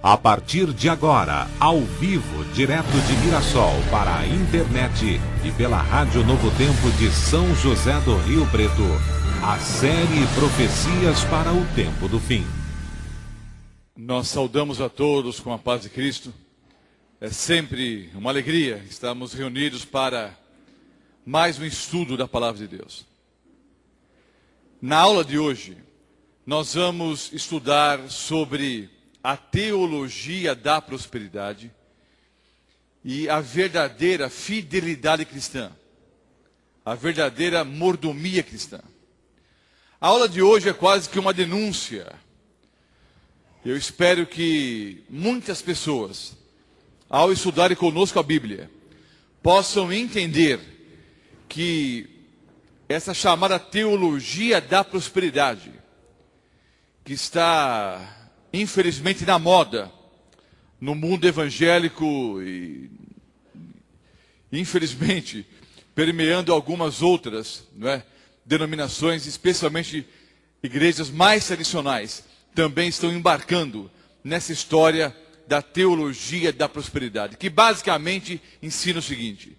A partir de agora, ao vivo, direto de Mirassol para a internet e pela Rádio Novo Tempo de São José do Rio Preto, a série Profecias para o Tempo do Fim. Nós saudamos a todos com a paz de Cristo. É sempre uma alegria estarmos reunidos para mais um estudo da Palavra de Deus. Na aula de hoje, nós vamos estudar sobre a teologia da prosperidade e a verdadeira fidelidade cristã, a verdadeira mordomia cristã. A aula de hoje é quase que uma denúncia. Eu espero que muitas pessoas, ao estudarem conosco a Bíblia, possam entender que essa chamada teologia da prosperidade, que está infelizmente na moda no mundo evangélico e infelizmente permeando algumas outras, denominações, especialmente igrejas mais tradicionais, também estão embarcando nessa história da teologia da prosperidade, que basicamente ensina o seguinte: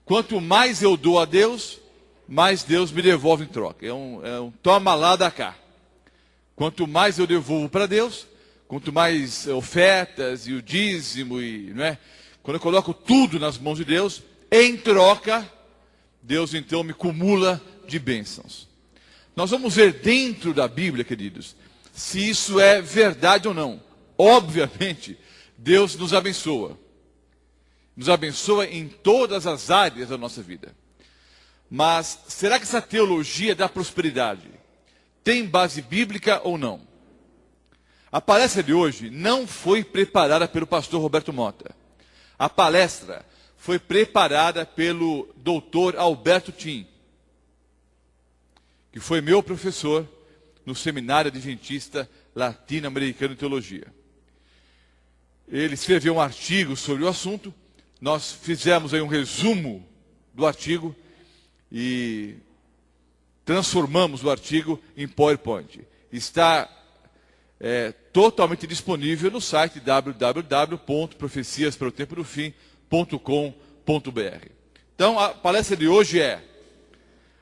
quanto mais eu dou a Deus, mais Deus me devolve em troca. É um toma lá da cá. Quanto mais eu devolvo para Deus, quanto mais ofertas e o dízimo, quando eu coloco tudo nas mãos de Deus, em troca, Deus então me cumula de bênçãos. Nós vamos ver dentro da Bíblia, queridos, se isso é verdade ou não. Obviamente, Deus nos abençoa. Nos abençoa em todas as áreas da nossa vida. Mas será que essa teologia da prosperidade tem base bíblica ou não? A palestra de hoje não foi preparada pelo pastor Roberto Mota. A palestra foi preparada pelo doutor Alberto Tim, que foi meu professor no Seminário Adventista Latino-Americano de Teologia. Ele escreveu um artigo sobre o assunto, nós fizemos aí um resumo do artigo e transformamos o artigo em PowerPoint. Está totalmente disponível no site www.profeciasparotempodofim.com.br. Então, a palestra de hoje é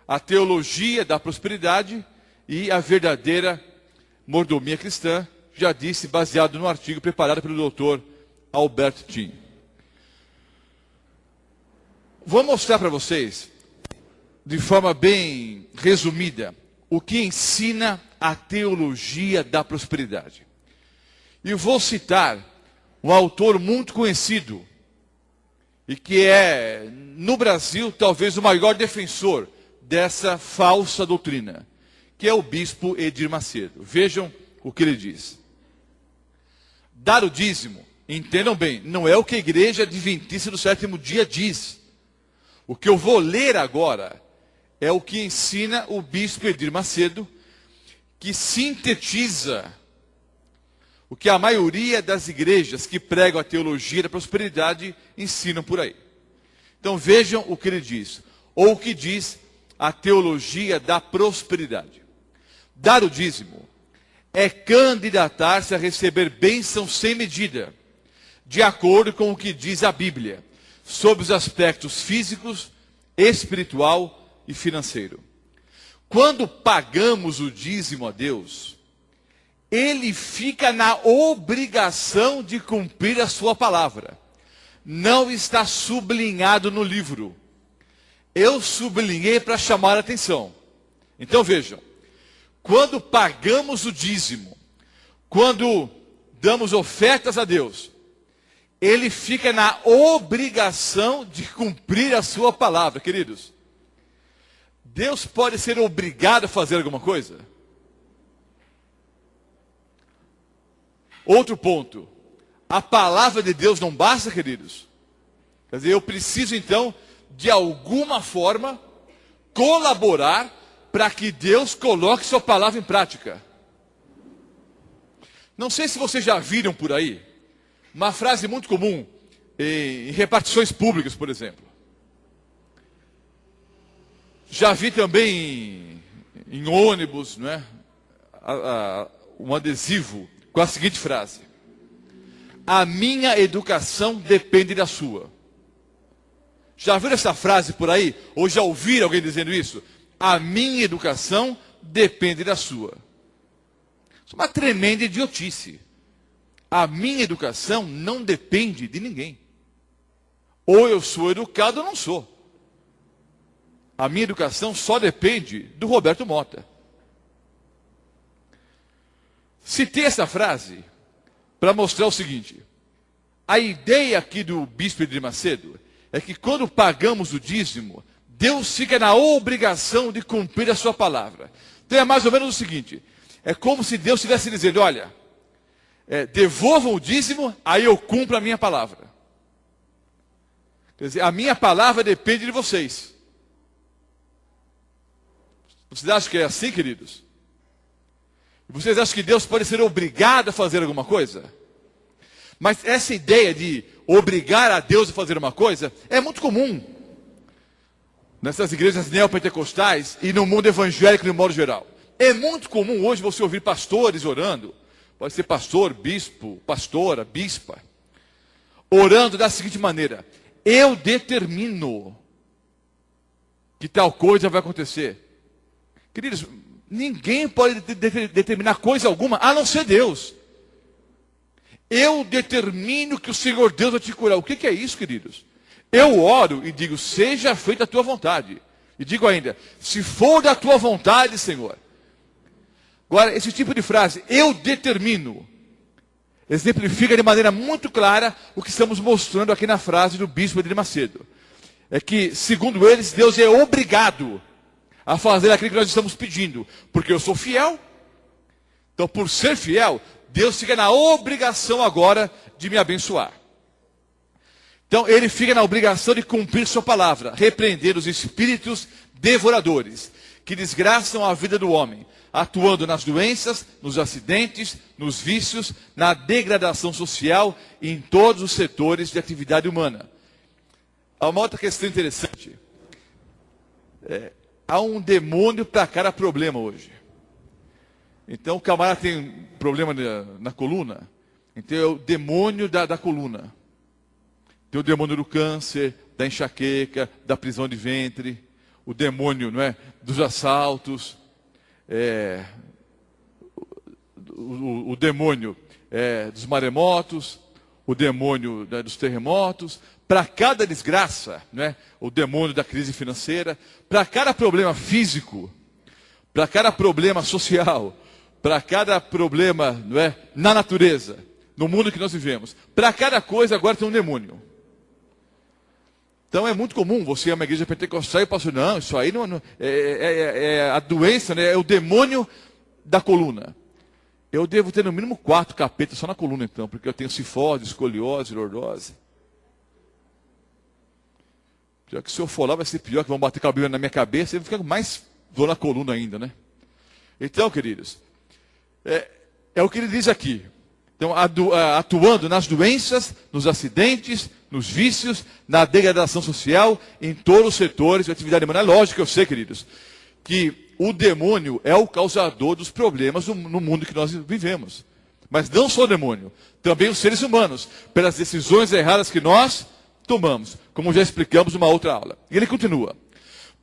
a teologia da prosperidade e a verdadeira mordomia cristã, já disse, baseado no artigo preparado pelo Dr. Alberto Tim. Vou mostrar para vocês, de forma bem resumida, o que ensina a teologia da prosperidade. E vou citar um autor muito conhecido, e que é, no Brasil, talvez o maior defensor dessa falsa doutrina, que é o bispo Edir Macedo. Vejam o que ele diz. Dar o dízimo, entendam bem, não é o que a Igreja Adventista do Sétimo Dia diz. O que eu vou ler agora é o que ensina o bispo Edir Macedo, que sintetiza o que a maioria das igrejas que pregam a teologia da prosperidade ensinam por aí. Então vejam o que ele diz, ou o que diz a teologia da prosperidade. Dar o dízimo é candidatar-se a receber bênçãos sem medida, de acordo com o que diz a Bíblia, sobre os aspectos físicos, espiritual e financeiro. Quando pagamos o dízimo a Deus, Ele fica na obrigação de cumprir a sua palavra. Não está sublinhado no livro. Eu sublinhei para chamar a atenção. Então vejam, quando pagamos o dízimo, quando damos ofertas a Deus, Ele fica na obrigação de cumprir a sua palavra, queridos. Deus pode ser obrigado a fazer alguma coisa? Outro ponto. A palavra de Deus não basta, queridos? Quer dizer, eu preciso então, de alguma forma, colaborar para que Deus coloque sua palavra em prática. Não sei se vocês já viram por aí uma frase muito comum em repartições públicas, por exemplo. Já vi também em ônibus, um adesivo com a seguinte frase: a minha educação depende da sua. Já viram essa frase por aí? Ou já ouviram alguém dizendo isso? A minha educação depende da sua. Isso é uma tremenda idiotice. A minha educação não depende de ninguém. Ou eu sou educado ou não sou. A minha educação só depende do Roberto Mota. Citei essa frase para mostrar o seguinte. A ideia aqui do bispo Edir Macedo é que quando pagamos o dízimo, Deus fica na obrigação de cumprir a sua palavra. Então é mais ou menos o seguinte. É como se Deus estivesse dizendo, olha, devolvam o dízimo, aí eu cumpro a minha palavra. Quer dizer, a minha palavra depende de vocês. Vocês acham que é assim, queridos? Vocês acham que Deus pode ser obrigado a fazer alguma coisa? Mas essa ideia de obrigar a Deus a fazer uma coisa é muito comum nessas igrejas neopentecostais e no mundo evangélico de modo geral. É muito comum hoje você ouvir pastores orando, pode ser pastor, bispo, pastora, bispa, orando da seguinte maneira: eu determino que tal coisa vai acontecer. Queridos, ninguém pode determinar coisa alguma, a não ser Deus. Eu determino que o Senhor Deus vai te curar. O que é isso, queridos? Eu oro e digo, seja feita a tua vontade. E digo ainda, se for da tua vontade, Senhor. Agora, esse tipo de frase, eu determino, exemplifica de maneira muito clara o que estamos mostrando aqui na frase do bispo Edir Macedo. É que, segundo eles, Deus é obrigado a fazer aquilo que nós estamos pedindo. Porque eu sou fiel. Então, por ser fiel, Deus fica na obrigação agora de me abençoar. Então, ele fica na obrigação de cumprir sua palavra, repreender os espíritos devoradores, que desgraçam a vida do homem, atuando nas doenças, nos acidentes, nos vícios, na degradação social e em todos os setores de atividade humana. Há uma outra questão interessante. Há um demônio para cada problema hoje. Então o camarada tem problema na coluna, então é o demônio da coluna. Tem o demônio do câncer, da enxaqueca, da prisão de ventre, o demônio, não é, dos assaltos, o demônio dos maremotos, o demônio dos terremotos. Para cada desgraça, não é, o demônio da crise financeira, para cada problema físico, para cada problema social, para cada problema, não é, na natureza, no mundo que nós vivemos, para cada coisa agora tem um demônio. Então é muito comum você ir a uma igreja pentecostal e o pastor, não, isso aí não é a doença, né, é o demônio da coluna. Eu devo ter no mínimo 4 capetas só na coluna então, porque eu tenho cifose, escoliose, lordose. Já que se eu for lá vai ser pior, que vão bater cabelo na minha cabeça, e fica mais dor na coluna ainda, né? Então, queridos, é o que ele diz aqui. Então, atuando nas doenças, nos acidentes, nos vícios, na degradação social, em todos os setores de atividade humana. É lógico, eu sei, queridos, que o demônio é o causador dos problemas no mundo que nós vivemos. Mas não só o demônio, também os seres humanos, pelas decisões erradas que nós tomamos, como já explicamos numa outra aula. E ele continua.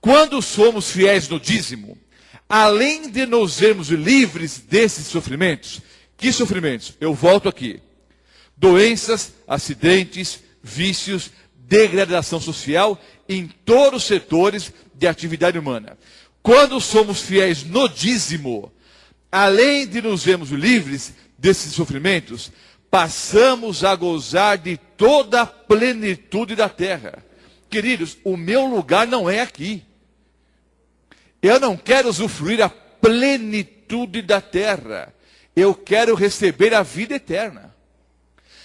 Quando somos fiéis no dízimo, além de nos vermos livres desses sofrimentos, que sofrimentos? Eu volto aqui. Doenças, acidentes, vícios, degradação social em todos os setores de atividade humana. Quando somos fiéis no dízimo, além de nos vermos livres desses sofrimentos, passamos a gozar de toda a plenitude da terra. Queridos, o meu lugar não é aqui. Eu não quero usufruir a plenitude da terra. Eu quero receber a vida eterna.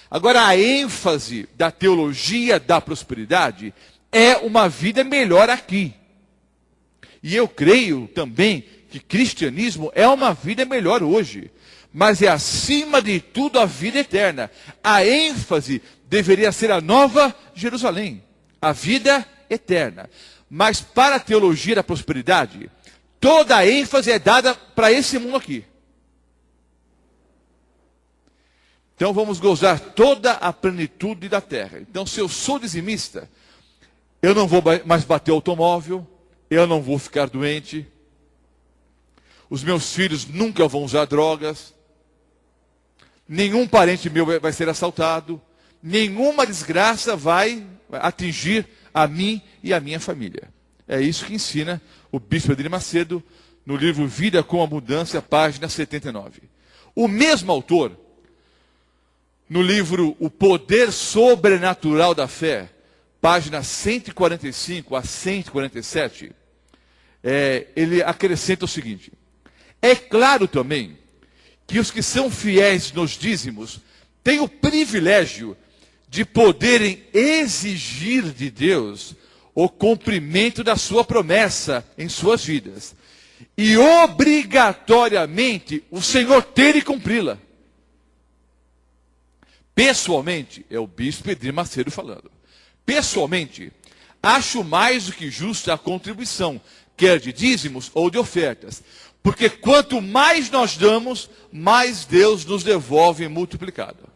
Agora, a ênfase da teologia da prosperidade é uma vida melhor aqui. E eu creio também que cristianismo é uma vida melhor hoje. Mas é acima de tudo a vida eterna. A ênfase deveria ser a nova Jerusalém. A vida eterna. Mas para a teologia da prosperidade, toda a ênfase é dada para esse mundo aqui. Então vamos gozar toda a plenitude da terra. Então, se eu sou dizimista, eu não vou mais bater automóvel, eu não vou ficar doente, os meus filhos nunca vão usar drogas, nenhum parente meu vai ser assaltado, nenhuma desgraça vai atingir a mim e a minha família. É isso que ensina o bispo Edir Macedo no livro Vida com Abundância, página 79. O mesmo autor, no livro O Poder Sobrenatural da Fé, páginas 145 a 147, ele acrescenta o seguinte: é claro também que os que são fiéis nos dízimos têm o privilégio de poderem exigir de Deus o cumprimento da sua promessa em suas vidas. E obrigatoriamente o Senhor ter de cumpri-la. Pessoalmente, é o bispo Edir Macedo falando. Pessoalmente, acho mais do que justa a contribuição, quer de dízimos ou de ofertas. Porque quanto mais nós damos, mais Deus nos devolve multiplicado.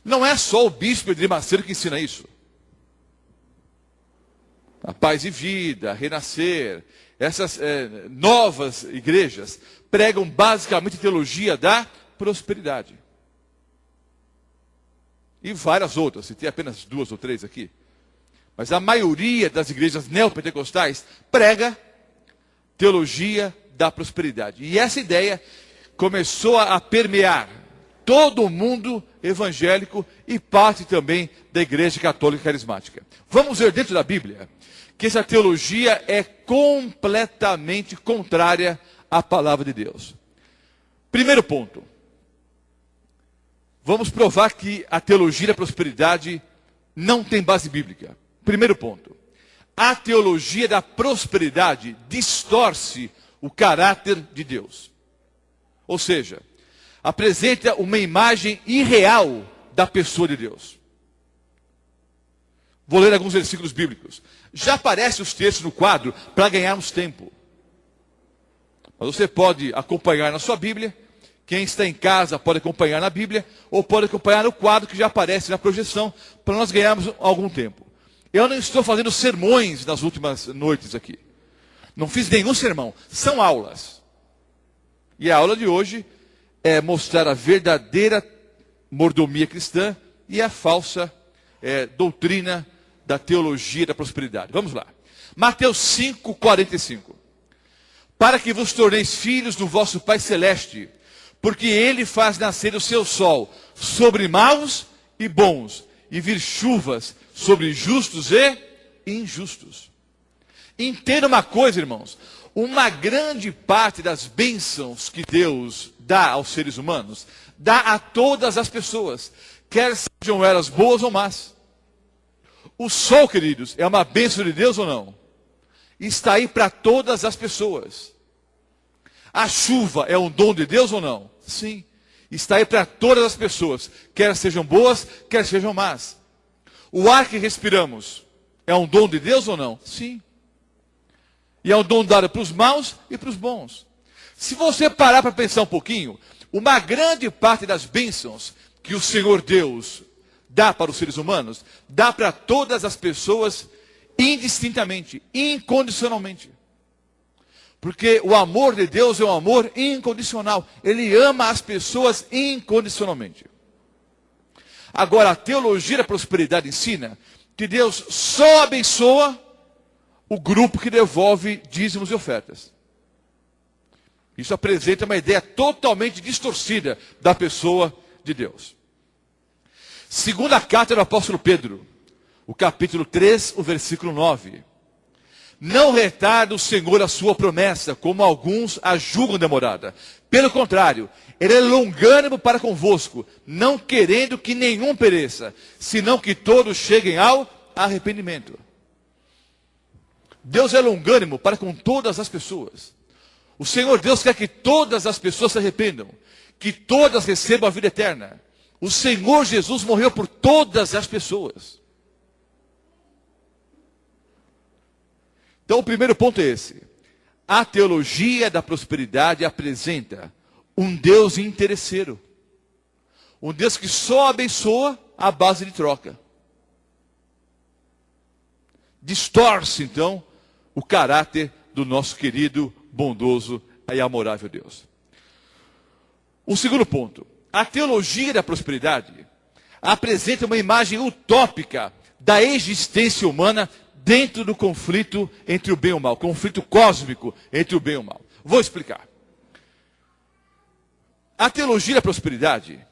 Não é só o bispo Edir Macedo que ensina isso. A Paz e Vida, a Renascer, essas novas igrejas pregam basicamente teologia da prosperidade. E várias outras, citei apenas 2 ou 3 aqui. Mas a maioria das igrejas neopentecostais prega teologia da prosperidade. E essa ideia começou a permear todo o mundo evangélico e parte também da Igreja Católica Carismática. Vamos ver dentro da Bíblia que essa teologia é completamente contrária à palavra de Deus. Primeiro ponto. Vamos provar que a teologia da prosperidade não tem base bíblica. Primeiro ponto. A teologia da prosperidade distorce o caráter de Deus. Ou seja, apresenta uma imagem irreal da pessoa de Deus. Vou ler alguns versículos bíblicos. Já aparecem os textos no quadro para ganharmos tempo. Mas você pode acompanhar na sua Bíblia. Quem está em casa pode acompanhar na Bíblia. Ou pode acompanhar no quadro que já aparece na projeção, para nós ganharmos algum tempo. Eu não estou fazendo sermões nas últimas noites aqui. Não fiz nenhum sermão. São aulas. E a aula de hoje é mostrar a verdadeira mordomia cristã e a falsa doutrina da teologia da prosperidade. Vamos lá. Mateus 5:45. Para que vos torneis filhos do vosso Pai Celeste, porque Ele faz nascer o seu sol sobre maus e bons, e vir chuvas sobre justos e injustos. Entenda uma coisa, irmãos. Uma grande parte das bênçãos que Deus dá aos seres humanos, dá a todas as pessoas, quer sejam elas boas ou más. O sol, queridos, é uma bênção de Deus ou não? Está aí para todas as pessoas. A chuva é um dom de Deus ou não? Sim. Está aí para todas as pessoas, quer sejam boas, quer sejam más. O ar que respiramos é um dom de Deus ou não? Sim. E é um dom dado para os maus e para os bons. Se você parar para pensar um pouquinho, uma grande parte das bênçãos que o Senhor Deus dá para os seres humanos, dá para todas as pessoas indistintamente, incondicionalmente. Porque o amor de Deus é um amor incondicional. Ele ama as pessoas incondicionalmente. Agora, a teologia da prosperidade ensina que Deus só abençoa o grupo que devolve dízimos e ofertas. Isso apresenta uma ideia totalmente distorcida da pessoa de Deus. Segunda carta do apóstolo Pedro, o capítulo 3, o versículo 9. Não retarda o Senhor a sua promessa, como alguns a julgam demorada. Pelo contrário, Ele é longânimo para convosco, não querendo que nenhum pereça, senão que todos cheguem ao arrependimento. Deus é longânimo para com todas as pessoas. O Senhor Deus quer que todas as pessoas se arrependam, que todas recebam a vida eterna. O Senhor Jesus morreu por todas as pessoas. Então o primeiro ponto é esse. A teologia da prosperidade apresenta um Deus interesseiro. Um Deus que só abençoa à base de troca. Distorce, então, o caráter do nosso querido, bondoso e amorável Deus. O segundo ponto. A teologia da prosperidade apresenta uma imagem utópica da existência humana dentro do conflito entre o bem e o mal. Conflito cósmico entre o bem e o mal. Vou explicar. A teologia da prosperidade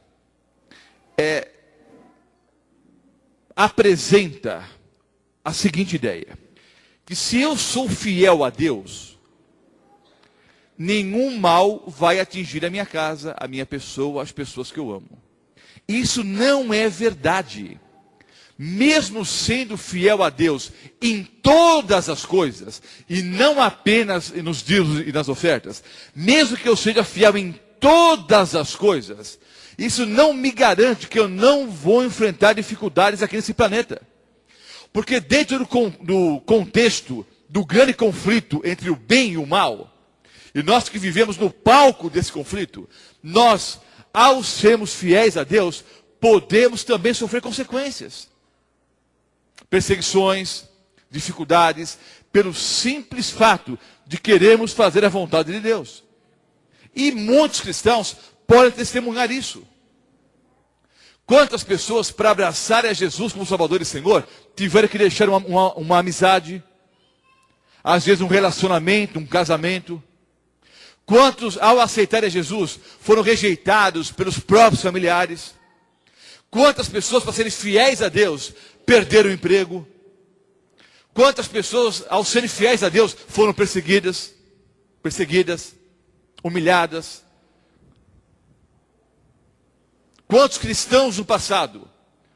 apresenta a seguinte ideia: que se eu sou fiel a Deus, nenhum mal vai atingir a minha casa, a minha pessoa, as pessoas que eu amo. Isso não é verdade. Mesmo sendo fiel a Deus em todas as coisas, e não apenas nos dízimos e nas ofertas, mesmo que eu seja fiel em todas as coisas, isso não me garante que eu não vou enfrentar dificuldades aqui nesse planeta. Porque dentro do contexto do grande conflito entre o bem e o mal, e nós que vivemos no palco desse conflito, nós, ao sermos fiéis a Deus, podemos também sofrer consequências. Perseguições, dificuldades, pelo simples fato de querermos fazer a vontade de Deus. E muitos cristãos podem testemunhar isso. Quantas pessoas, para abraçarem a Jesus como Salvador e Senhor, tiveram que deixar uma amizade, às vezes um relacionamento, um casamento. Quantos, ao aceitarem a Jesus, foram rejeitados pelos próprios familiares. Quantas pessoas, para serem fiéis a Deus, perderam o emprego. Quantas pessoas, ao serem fiéis a Deus, foram perseguidas, humilhadas. Quantos cristãos no passado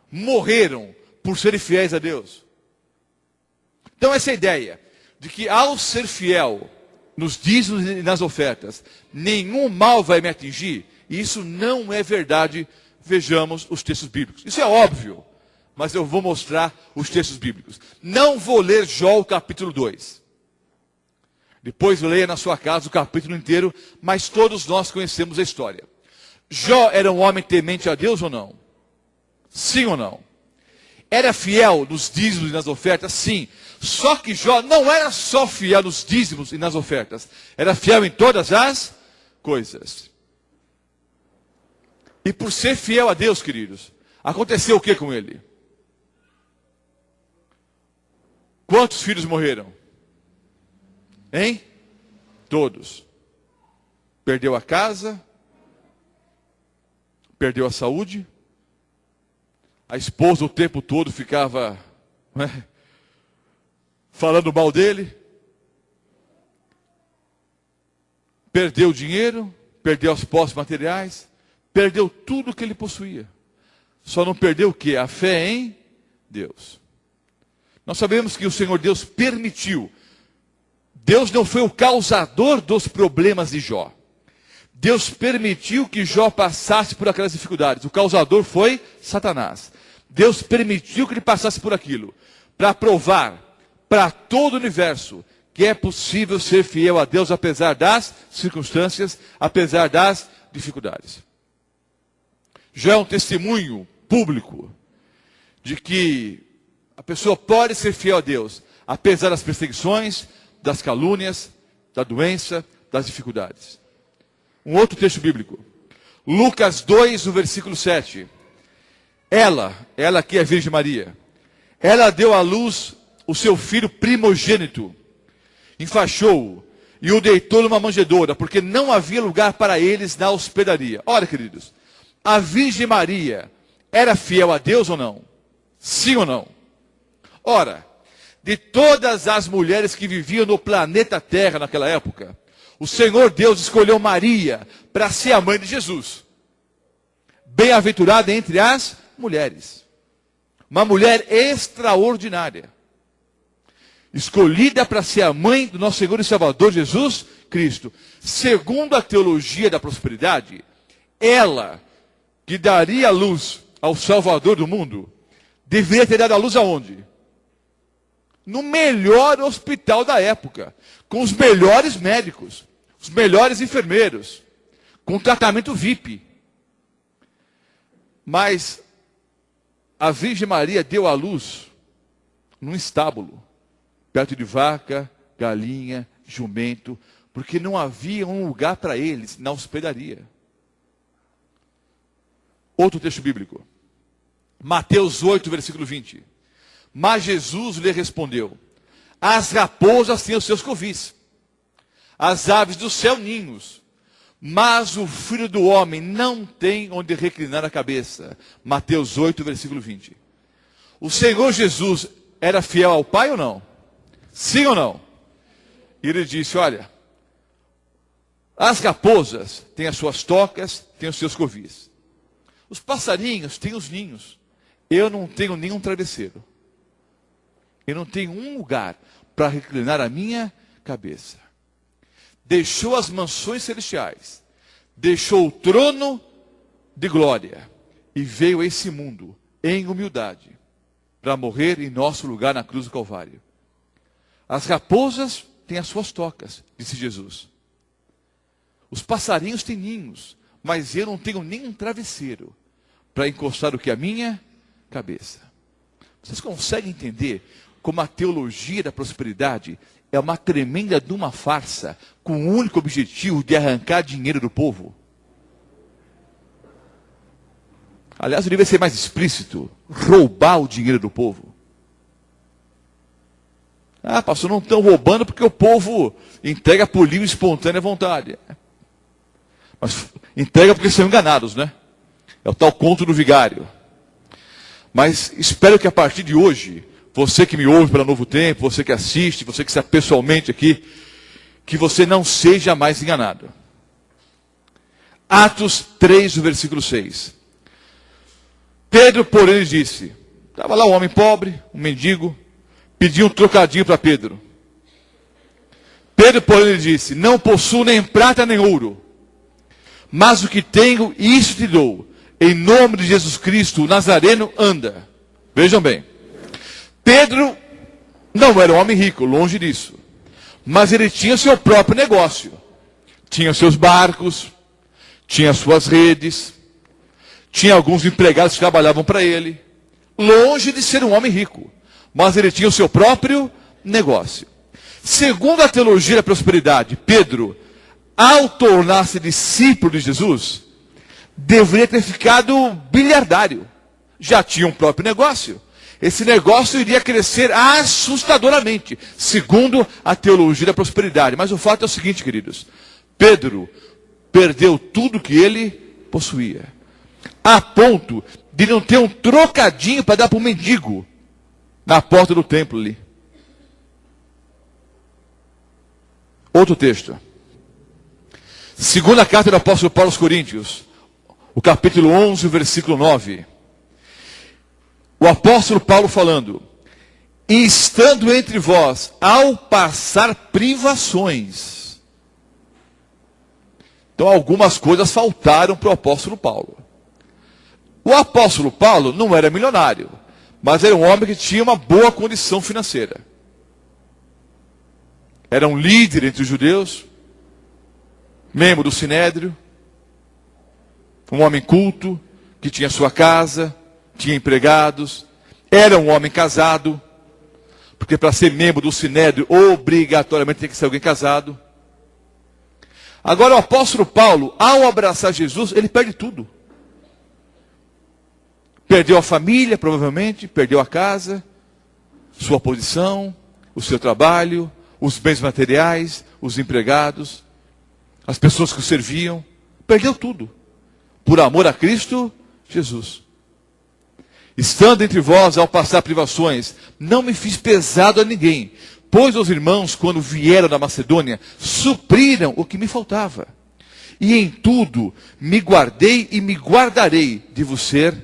morreram por serem fiéis a Deus? Então essa ideia de que ao ser fiel nos dízimos e nas ofertas, nenhum mal vai me atingir, isso não é verdade. Vejamos os textos bíblicos. Isso é óbvio, mas eu vou mostrar os textos bíblicos. Não vou ler Jó o capítulo 2. Depois leia na sua casa o capítulo inteiro, mas todos nós conhecemos a história. Jó era um homem temente a Deus ou não? Sim ou não? Era fiel nos dízimos e nas ofertas? Sim. Só que Jó não era só fiel nos dízimos e nas ofertas. Era fiel em todas as coisas. E por ser fiel a Deus, queridos, aconteceu o que com ele? Quantos filhos morreram? Hein? Todos. Perdeu a casa, perdeu a saúde, a esposa o tempo todo ficava falando mal dele, perdeu o dinheiro, perdeu as posses materiais, perdeu tudo que ele possuía. Só não perdeu o quê? A fé em Deus. Nós sabemos que o Senhor Deus permitiu. Deus não foi o causador dos problemas de Jó. Deus permitiu que Jó passasse por aquelas dificuldades. O causador foi Satanás. Deus permitiu que ele passasse por aquilo, para provar para todo o universo que é possível ser fiel a Deus apesar das circunstâncias, apesar das dificuldades. Jó é um testemunho público de que a pessoa pode ser fiel a Deus, apesar das perseguições, das calúnias, da doença, das dificuldades. Um outro texto bíblico. Lucas 2, no versículo 7. Ela que é a Virgem Maria, ela deu à luz o seu filho primogênito, enfaixou-o e o deitou numa manjedoura, porque não havia lugar para eles na hospedaria. Olha, queridos, a Virgem Maria era fiel a Deus ou não? Sim ou não? Ora, de todas as mulheres que viviam no planeta Terra naquela época, o Senhor Deus escolheu Maria para ser a mãe de Jesus. Bem-aventurada entre as mulheres. Uma mulher extraordinária. Escolhida para ser a mãe do nosso Senhor e Salvador Jesus Cristo. Segundo a teologia da prosperidade, ela que daria a luz ao Salvador do mundo, deveria ter dado a luz aonde? No melhor hospital da época, com os melhores médicos, os melhores enfermeiros, com tratamento VIP. Mas a Virgem Maria deu à luz num estábulo, perto de vaca, galinha, jumento, porque não havia um lugar para eles na hospedaria. Outro texto bíblico. Mateus 8, versículo 20. Mas Jesus lhe respondeu: as raposas têm os seus covis, as aves do céu ninhos, mas o Filho do Homem não tem onde reclinar a cabeça. Mateus 8, versículo 20. O Senhor Jesus era fiel ao Pai ou não? Sim ou não? E ele disse: olha, as raposas têm as suas tocas, têm os seus covis. Os passarinhos têm os ninhos. Eu não tenho nenhum travesseiro. Eu não tenho um lugar para reclinar a minha cabeça. Deixou as mansões celestiais, deixou o trono de glória e veio a esse mundo em humildade para morrer em nosso lugar na cruz do Calvário. As raposas têm as suas tocas, disse Jesus. Os passarinhos têm ninhos, mas eu não tenho nenhum travesseiro para encostar o que? A minha cabeça. Vocês conseguem entender como a teologia da prosperidade é uma tremenda de uma farsa, com o único objetivo de arrancar dinheiro do povo? Aliás, eu devia ser mais explícito: roubar o dinheiro do povo. Ah, pastor, não estão roubando porque o povo entrega por livre e espontânea vontade. Mas entrega porque são enganados, né? É o tal conto do vigário. Mas espero que a partir de hoje, você que me ouve pela Novo Tempo, você que assiste, você que está pessoalmente aqui, que você não seja mais enganado. Atos 3, versículo 6. Pedro, porém, lhe disse, estava lá um homem pobre, um mendigo, pediu um trocadinho para Pedro. Pedro, porém, lhe disse, não possuo nem prata nem ouro, mas o que tenho, isso te dou. Em nome de Jesus Cristo, o Nazareno, anda. Vejam bem. Pedro não era um homem rico, longe disso. Mas ele tinha seu próprio negócio. Tinha seus barcos, tinha suas redes, tinha alguns empregados que trabalhavam para ele. Longe de ser um homem rico. Mas ele tinha o seu próprio negócio. Segundo a teologia da prosperidade, Pedro, ao tornar-se discípulo de Jesus, deveria ter ficado bilhardário. Já tinha um próprio negócio. Esse negócio iria crescer assustadoramente, segundo a teologia da prosperidade. Mas o fato é o seguinte, queridos. Pedro perdeu tudo que ele possuía, a ponto de não ter um trocadinho para dar para um mendigo na porta do templo ali. Outro texto. Segunda carta do apóstolo Paulo aos Coríntios, o capítulo 11, versículo 9. O apóstolo Paulo falando: e estando entre vós, ao passar privações. Então algumas coisas faltaram para o apóstolo Paulo. O apóstolo Paulo não era milionário, mas era um homem que tinha uma boa condição financeira. Era um líder entre os judeus, membro do Sinédrio, um homem culto, que tinha sua casa, tinha empregados, era um homem casado, porque para ser membro do Sinédrio, obrigatoriamente tem que ser alguém casado. Agora o apóstolo Paulo, ao abraçar Jesus, ele perde tudo. Perdeu a família, provavelmente, perdeu a casa, sua posição, o seu trabalho, os bens materiais, os empregados, as pessoas que o serviam, perdeu tudo. Por amor a Cristo Jesus. Estando entre vós ao passar privações, não me fiz pesado a ninguém, pois os irmãos, quando vieram da Macedônia, supriram o que me faltava. E em tudo me guardei e me guardarei de vos ser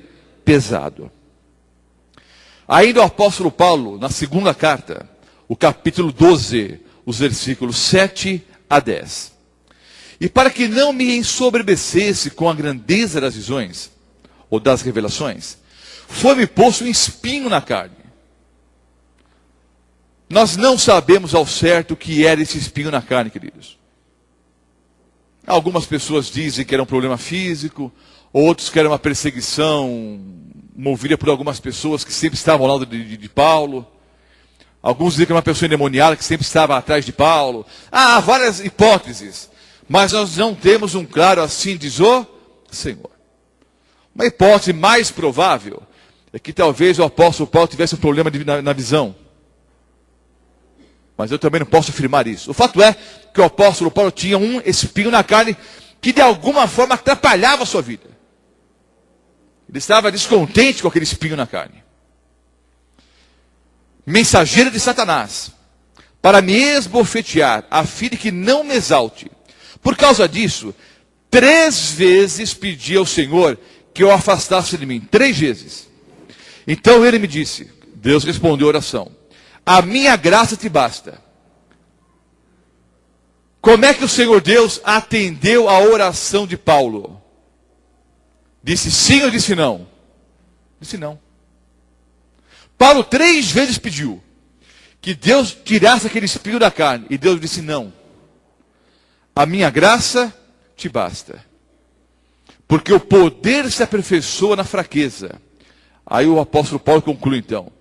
pesado. Ainda o apóstolo Paulo, na segunda carta, o capítulo 12, os versículos 7 a 10. E para que não me ensoberbecesse com a grandeza das visões, ou das revelações, foi-me posto um espinho na carne. Nós não sabemos ao certo o que era esse espinho na carne, queridos. Algumas pessoas dizem que era um problema físico, outros que era uma perseguição movida por algumas pessoas que sempre estavam ao lado de Paulo. Alguns diziam que era uma pessoa endemoniada que sempre estava atrás de Paulo. Há várias hipóteses, mas nós não temos um claro assim diz o Senhor. Uma hipótese mais provável é que talvez o apóstolo Paulo tivesse um problema na visão. Mas eu também não posso afirmar isso. O fato é que o apóstolo Paulo tinha um espinho na carne que de alguma forma atrapalhava a sua vida. Ele estava descontente com aquele espinho na carne. Mensageiro de Satanás, para me esbofetear, a fim de que não me exalte. Por causa disso, 3 vezes pedi ao Senhor que eu afastasse de mim. 3 vezes. Então ele me disse, Deus respondeu a oração, a minha graça te basta. Como é que o Senhor Deus atendeu a oração de Paulo? Disse sim ou disse não? Disse não. Paulo 3 vezes pediu que Deus tirasse aquele espinho da carne. E Deus disse não. A minha graça te basta. Porque o poder se aperfeiçoa na fraqueza. Aí o apóstolo Paulo conclui então.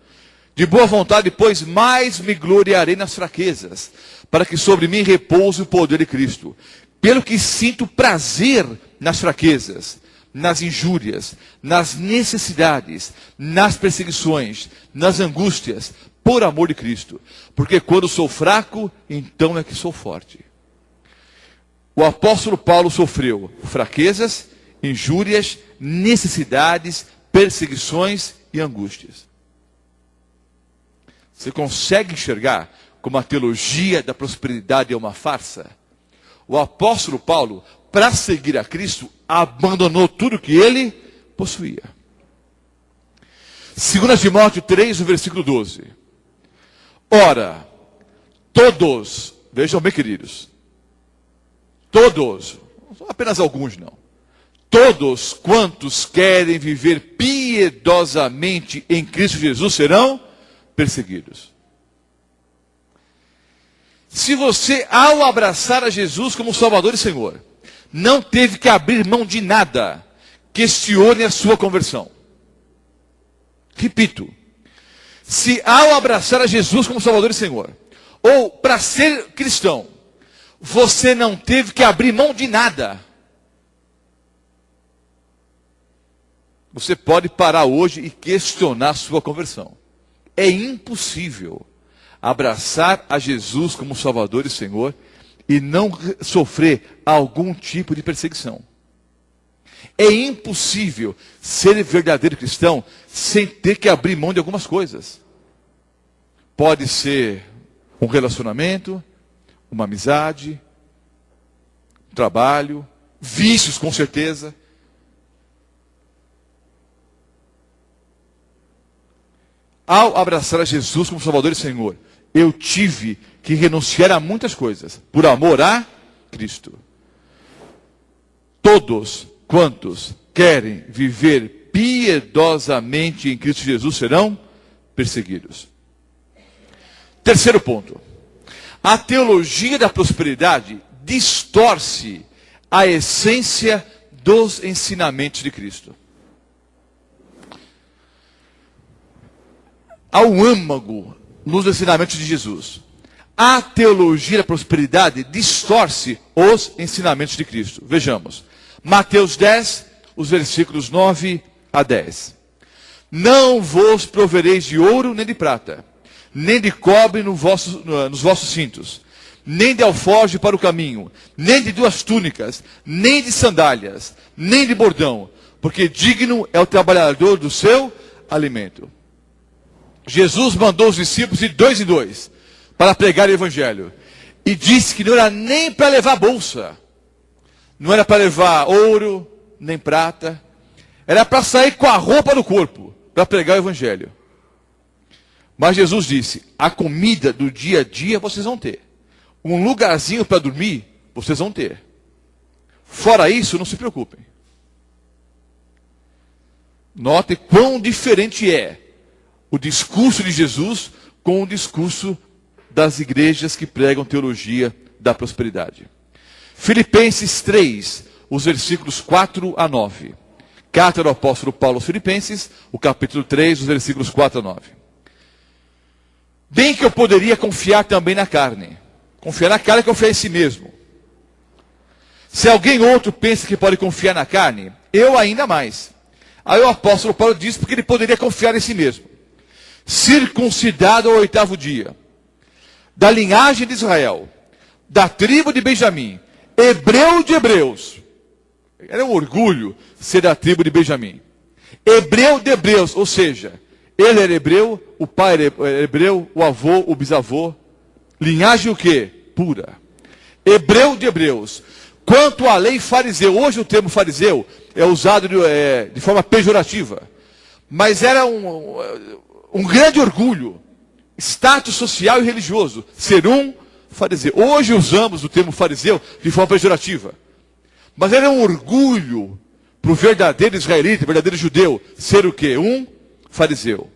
De boa vontade, pois, mais me gloriarei nas fraquezas, para que sobre mim repouse o poder de Cristo. Pelo que sinto prazer nas fraquezas, nas injúrias, nas necessidades, nas perseguições, nas angústias, por amor de Cristo. Porque quando sou fraco, então é que sou forte. O apóstolo Paulo sofreu fraquezas, injúrias, necessidades, perseguições e angústias. Você consegue enxergar como a teologia da prosperidade é uma farsa? O apóstolo Paulo, para seguir a Cristo, abandonou tudo que ele possuía. 2 Timóteo 3, no versículo 12. Ora, todos, vejam bem queridos, todos, apenas alguns não, todos quantos querem viver piedosamente em Cristo Jesus serão perseguidos. Se você, ao abraçar a Jesus como Salvador e Senhor, não teve que abrir mão de nada, questione a sua conversão. Repito, se ao abraçar a Jesus como Salvador e Senhor, ou para ser cristão, você não teve que abrir mão de nada, você pode parar hoje e questionar a sua conversão. É impossível abraçar a Jesus como Salvador e Senhor e não sofrer algum tipo de perseguição. É impossível ser verdadeiro cristão sem ter que abrir mão de algumas coisas. Pode ser um relacionamento, uma amizade, um trabalho, vícios com certeza. Ao abraçar a Jesus como Salvador e Senhor, eu tive que renunciar a muitas coisas, por amor a Cristo. Todos quantos querem viver piedosamente em Cristo Jesus serão perseguidos. Terceiro ponto. A teologia da prosperidade distorce a essência dos ensinamentos de Cristo. Há um âmago nos ensinamentos de Jesus. A teologia da prosperidade distorce os ensinamentos de Cristo. Vejamos. Mateus 10, os versículos 9 a 10. Não vos provereis de ouro nem de prata, nem de cobre nos vossos cintos, nem de alforje para o caminho, nem de 2 túnicas, nem de sandálias, nem de bordão, porque digno é o trabalhador do seu alimento. Jesus mandou os discípulos de 2 em 2 para pregar o evangelho. E disse que não era nem para levar bolsa. Não era para levar ouro, nem prata. Era para sair com a roupa do corpo, para pregar o evangelho. Mas Jesus disse, a comida do dia a dia vocês vão ter. Um lugarzinho para dormir, vocês vão ter. Fora isso, não se preocupem. Note quão diferente é o discurso de Jesus com o discurso das igrejas que pregam teologia da prosperidade. Filipenses 3, os versículos 4 a 9. Carta do apóstolo Paulo aos Filipenses, o capítulo 3, os versículos 4 a 9. Bem que eu poderia confiar também na carne. Confiar na carne é confiar em si mesmo. Se alguém outro pensa que pode confiar na carne, eu ainda mais. Aí o apóstolo Paulo diz porque ele poderia confiar em si mesmo. Circuncidado ao 8º dia, da linhagem de Israel, da tribo de Benjamim, hebreu de hebreus. Era um orgulho ser da tribo de Benjamim. Hebreu de hebreus, ou seja, ele era hebreu, o pai era hebreu, o avô, o bisavô. Linhagem o quê? Pura. Hebreu de hebreus. Quanto à lei fariseu, hoje o termo fariseu é usado de forma pejorativa. Mas era um grande orgulho, status social e religioso, ser um fariseu. Hoje usamos o termo fariseu de forma pejorativa. Mas era um orgulho para o verdadeiro israelita, verdadeiro judeu, ser o quê? Um fariseu.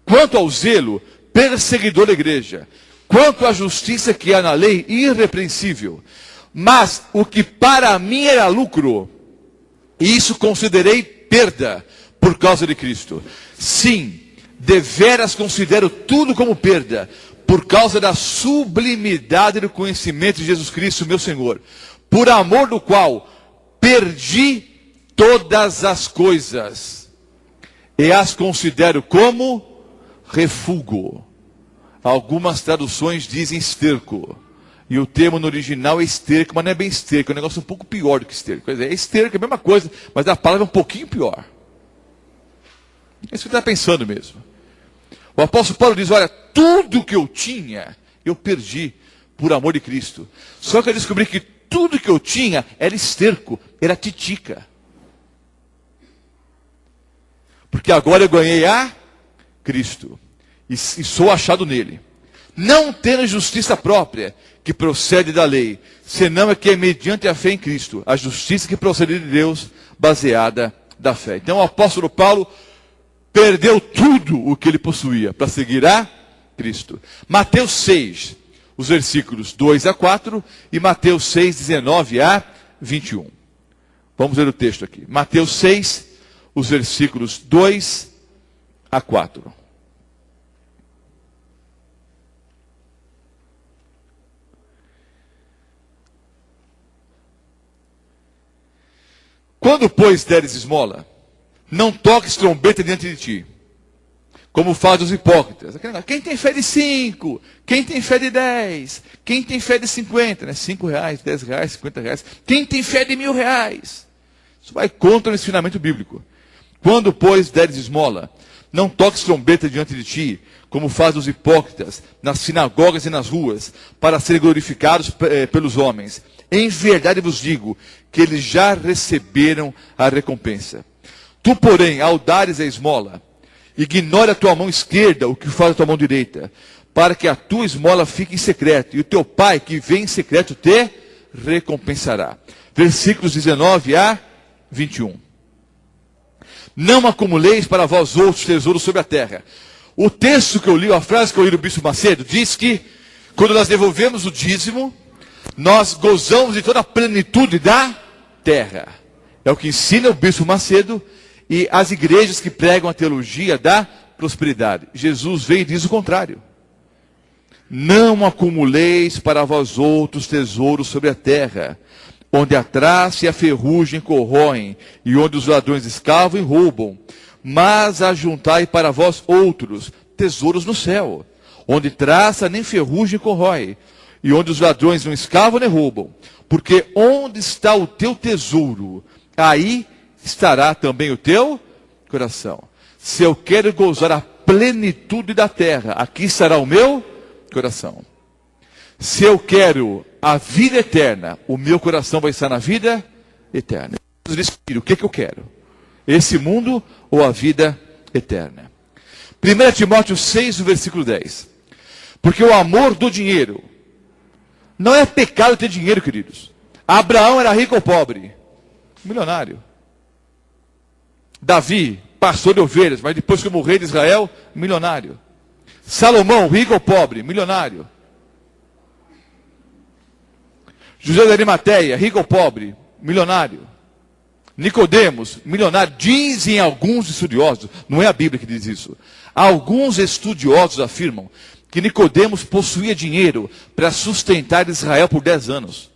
Quanto ao zelo, perseguidor da igreja. Quanto à justiça que há na lei, irrepreensível. Mas o que para mim era lucro, isso considerei perda por causa de Cristo. Sim, deveras considero tudo como perda, por causa da sublimidade do conhecimento de Jesus Cristo, meu Senhor, por amor do qual perdi todas as coisas, e as considero como refúgio. Algumas traduções dizem esterco. E o termo no original é esterco, mas não é bem esterco, é um negócio um pouco pior do que esterco. É esterco, é a mesma coisa, mas a palavra é um pouquinho pior. É isso que você está pensando mesmo. O apóstolo Paulo diz, olha, tudo que eu tinha, eu perdi por amor de Cristo. Só que eu descobri que tudo que eu tinha era esterco, era titica. Porque agora eu ganhei a Cristo. E sou achado nele. Não tendo justiça própria, que procede da lei, senão é que é mediante a fé em Cristo, a justiça que procede de Deus, baseada da fé. Então o apóstolo Paulo perdeu tudo o que ele possuía para seguir a Cristo. Mateus 6, os versículos 2 a 4 e Mateus 6, 19 a 21. Vamos ler o texto aqui. Mateus 6, os versículos 2 a 4. Quando, pois, deres esmola, não toques trombeta diante de ti, como fazem os hipócritas. Quem tem fé de 5? Quem tem fé de 10? Quem tem fé de 50? Né? 5 reais, 10 reais, 50 reais. Quem tem fé de 1.000 reais? Isso vai contra o ensinamento bíblico. Quando, pois, deres esmola, não toques trombeta diante de ti, como fazem os hipócritas, nas sinagogas e nas ruas, para serem glorificados pelos homens. Em verdade vos digo, que eles já receberam a recompensa. Tu, porém, ao dares a esmola, ignore a tua mão esquerda o que faz a tua mão direita, para que a tua esmola fique em secreto, e o teu pai que vem em secreto te recompensará. Versículos 19 a 21. Não acumuleis para vós outros tesouros sobre a terra. O texto que eu li, a frase que eu li do Bispo Macedo, diz que quando nós devolvemos o dízimo, nós gozamos de toda a plenitude da terra. É o que ensina o Bispo Macedo e as igrejas que pregam a teologia da prosperidade. Jesus veio e diz o contrário. Não acumuleis para vós outros tesouros sobre a terra, onde a traça e a ferrugem corroem, e onde os ladrões escavam e roubam. Mas ajuntai para vós outros tesouros no céu, onde traça nem ferrugem corrói, e onde os ladrões não escavam nem roubam. Porque onde está o teu tesouro, aí estará também o teu coração. Se eu quero gozar a plenitude da terra, aqui estará o meu coração. Se eu quero a vida eterna, o meu coração vai estar na vida eterna. O que eu quero? Esse mundo ou a vida eterna? 1 Timóteo 6, versículo 10. Porque o amor do dinheiro, não é pecado ter dinheiro, queridos. Abraão era rico ou pobre? Milionário. Davi, pastor de ovelhas, mas depois que morreu de Israel, milionário. Salomão, rico ou pobre? Milionário. José de Arimateia, rico ou pobre? Milionário. Nicodemos, milionário, dizem alguns estudiosos, não é a Bíblia que diz isso. Alguns estudiosos afirmam que Nicodemos possuía dinheiro para sustentar Israel por 10 anos.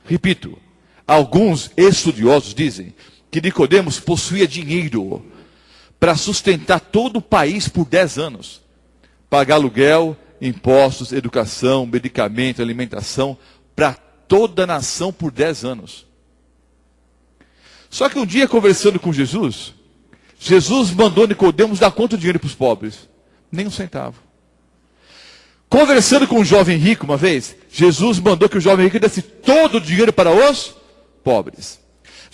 Repito, alguns estudiosos dizem que Nicodemos possuía dinheiro para sustentar todo o país por 10 anos. Pagar aluguel, impostos, educação, medicamento, alimentação, para toda a nação por 10 anos. Só que um dia, conversando com Jesus, Jesus mandou Nicodemos dar quanto dinheiro para os pobres? Nem um centavo. Conversando com um jovem rico uma vez, Jesus mandou que o jovem rico desse todo o dinheiro para os pobres.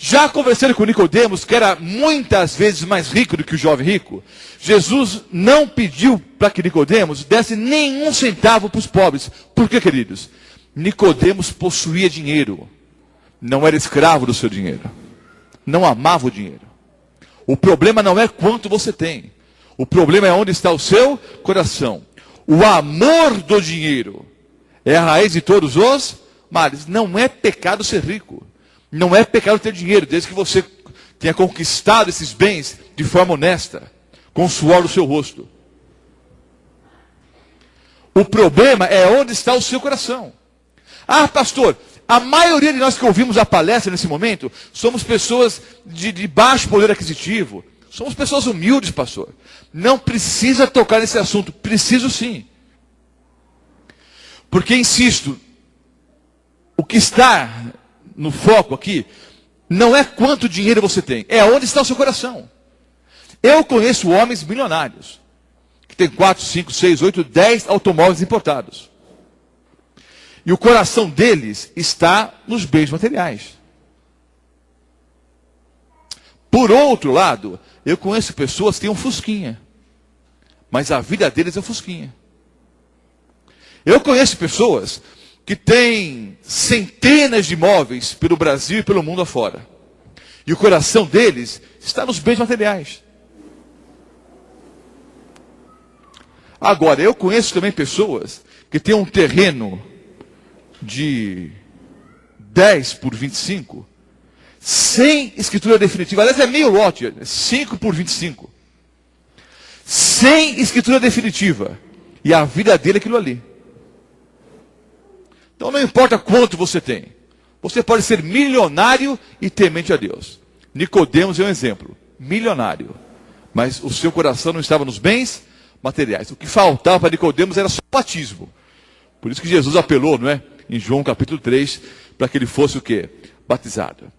Já conversando com Nicodemos, que era muitas vezes mais rico do que o jovem rico, Jesus não pediu para que Nicodemos desse nenhum centavo para os pobres. Por quê, queridos? Nicodemos possuía dinheiro, não era escravo do seu dinheiro, não amava o dinheiro. O problema não é quanto você tem, o problema é onde está o seu coração. O amor do dinheiro é a raiz de todos os males. Não é pecado ser rico. Não é pecado ter dinheiro, desde que você tenha conquistado esses bens de forma honesta, com o suor do seu rosto. O problema é onde está o seu coração. Ah, pastor, a maioria de nós que ouvimos a palestra nesse momento, somos pessoas de baixo poder aquisitivo. Somos pessoas humildes, pastor. Não precisa tocar nesse assunto. Preciso sim. Porque, insisto, o que está no foco aqui não é quanto dinheiro você tem, é onde está o seu coração. Eu conheço homens milionários, que têm 4, 5, 6, 8, 10 automóveis importados. E o coração deles está nos bens materiais. Por outro lado, eu conheço pessoas que têm um fusquinha, mas a vida deles é um fusquinha. Eu conheço pessoas que têm centenas de imóveis pelo Brasil e pelo mundo afora. E o coração deles está nos bens materiais. Agora, eu conheço também pessoas que têm um terreno de 10 por 25, sem escritura definitiva. Aliás, é meio lote, 5 por 25. Sem escritura definitiva. E a vida dele é aquilo ali. Então não importa quanto você tem. Você pode ser milionário e temente a Deus. Nicodemos é um exemplo. Milionário. Mas o seu coração não estava nos bens materiais. O que faltava para Nicodemos era só o batismo. Por isso que Jesus apelou, não é? Em João capítulo 3, para que ele fosse o quê? Batizado.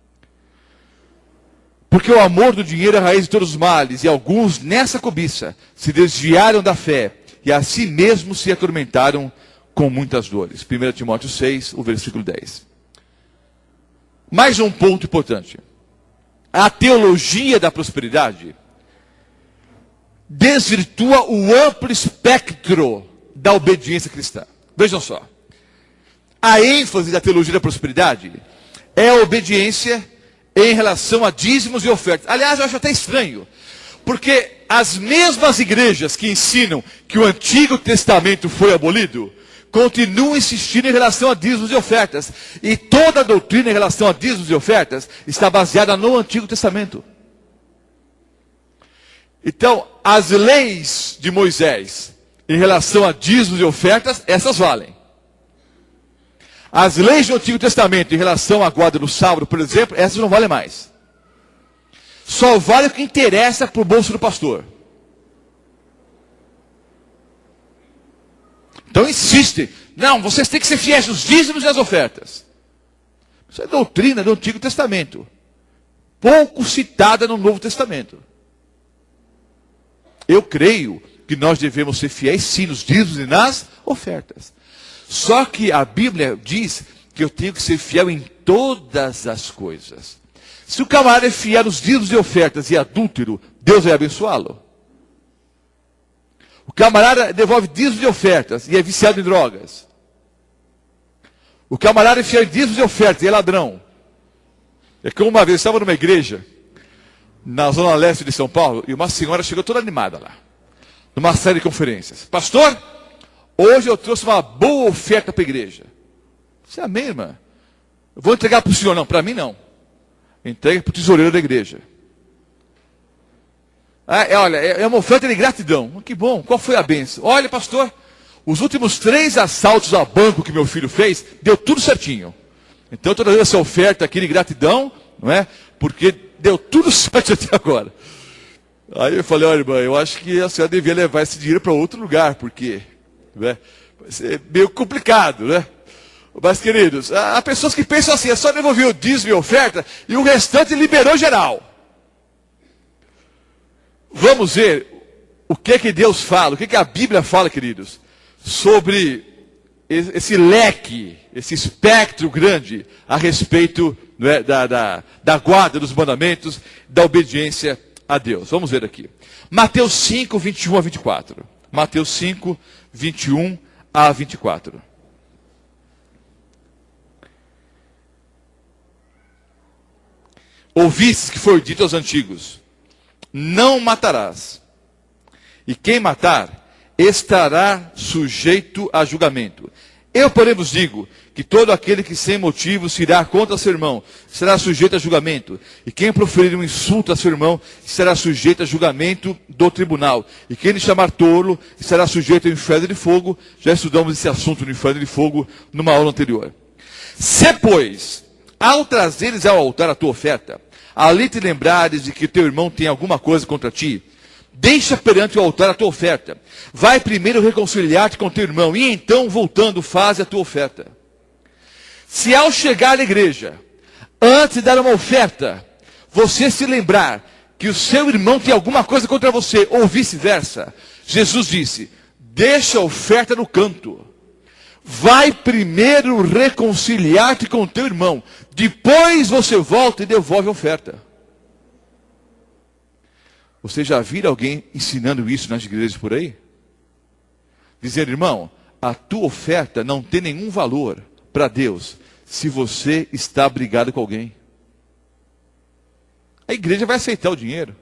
Porque o amor do dinheiro é a raiz de todos os males, e alguns nessa cobiça se desviaram da fé, e a si mesmos se atormentaram com muitas dores. 1 Timóteo 6, o versículo 10. Mais um ponto importante. A teologia da prosperidade desvirtua o amplo espectro da obediência cristã. Vejam só. A ênfase da teologia da prosperidade é a obediência em relação a dízimos e ofertas. Aliás, eu acho até estranho, porque as mesmas igrejas que ensinam que o Antigo Testamento foi abolido, continuam insistindo em relação a dízimos e ofertas. E toda a doutrina em relação a dízimos e ofertas está baseada no Antigo Testamento. Então, as leis de Moisés em relação a dízimos e ofertas, essas valem. As leis do Antigo Testamento em relação à guarda do sábado, por exemplo, essas não valem mais. Só vale o que interessa para o bolso do pastor. Então insistem. Não, vocês têm que ser fiéis nos dízimos e às ofertas. Isso é doutrina do Antigo Testamento. Pouco citada no Novo Testamento. Eu creio que nós devemos ser fiéis sim nos dízimos e nas ofertas. Só que a Bíblia diz que eu tenho que ser fiel em todas as coisas. Se o camarada é fiel nos dízimos e ofertas e adúltero, Deus vai abençoá-lo. O camarada devolve dízimos e ofertas e é viciado em drogas. O camarada é fiel em dízimos e ofertas e é ladrão. É que uma vez eu estava numa igreja, na zona leste de São Paulo, e uma senhora chegou toda animada lá, numa série de conferências. Pastor, hoje eu trouxe uma boa oferta para a igreja. Você é amém, irmã? Eu vou entregar para o senhor, não, para mim não. Entrega para o tesoureiro da igreja. Olha, é uma oferta de gratidão. Que bom, qual foi a bênção? Olha, pastor, os últimos 3 assaltos a banco que meu filho fez, deu tudo certinho. Então eu estou dando essa oferta aqui de gratidão, não é? Porque deu tudo certo até agora. Aí eu falei, olha, irmã, eu acho que a senhora devia levar esse dinheiro para outro lugar, porque vai ser meio complicado, né? Mas, queridos, há pessoas que pensam assim, é só devolver o dízimo e a oferta, e o restante liberou geral. Vamos ver o que Deus fala, o que a Bíblia fala, queridos, sobre esse leque, esse espectro grande a respeito, não é, da guarda dos mandamentos, da obediência a Deus. Vamos ver aqui. Mateus 5, 21 a 24. Mateus 5, 21 a 24. Ouvistes que foi dito aos antigos: não matarás, e quem matar estará sujeito a julgamento. Eu, porém, vos digo que todo aquele que sem motivo se irá contra seu irmão será sujeito a julgamento. E quem proferir um insulto a seu irmão será sujeito a julgamento do tribunal. E quem lhe chamar tolo será sujeito ao inferno de fogo. Já estudamos esse assunto no inferno de fogo numa aula anterior. Se, pois, ao trazeres ao altar a tua oferta, ali te lembrares de que teu irmão tem alguma coisa contra ti, deixa perante o altar a tua oferta. Vai primeiro reconciliar-te com teu irmão, e então, voltando, faze a tua oferta. Se ao chegar à igreja, antes de dar uma oferta, você se lembrar que o seu irmão tem alguma coisa contra você, ou vice-versa, Jesus disse, deixa a oferta no canto. Vai primeiro reconciliar-te com teu irmão, depois você volta e devolve a oferta. Você já viu alguém ensinando isso nas igrejas por aí? Dizendo, irmão, a tua oferta não tem nenhum valor para Deus se você está brigado com alguém. A igreja vai aceitar o dinheiro.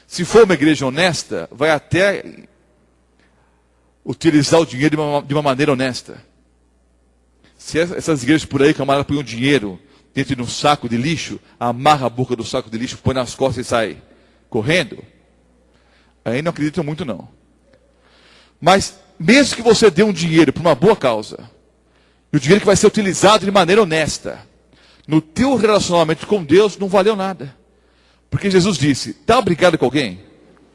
Se for uma igreja honesta, vai até utilizar o dinheiro de uma maneira honesta. Se essas igrejas por aí, camarada, põem o dinheiro dentro de um saco de lixo, amarra a boca do saco de lixo, põe nas costas e sai correndo, aí não acredito muito não. Mas mesmo que você dê um dinheiro para uma boa causa, e o dinheiro que vai ser utilizado de maneira honesta, no teu relacionamento com Deus não valeu nada. Porque Jesus disse, está brigado com alguém?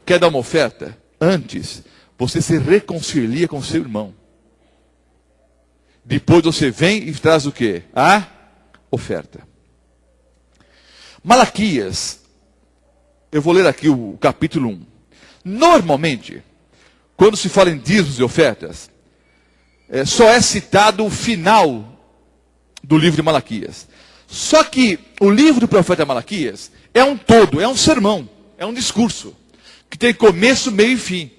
Quer dar uma oferta? Antes, você se reconcilia com seu irmão. Depois você vem e traz o quê? A oferta. Malaquias, eu vou ler aqui o capítulo 1. Normalmente, quando se fala em dízimos e ofertas, só é citado o final do livro de Malaquias. Só que o livro do profeta Malaquias é um todo, é um sermão, é um discurso, que tem começo, meio e fim.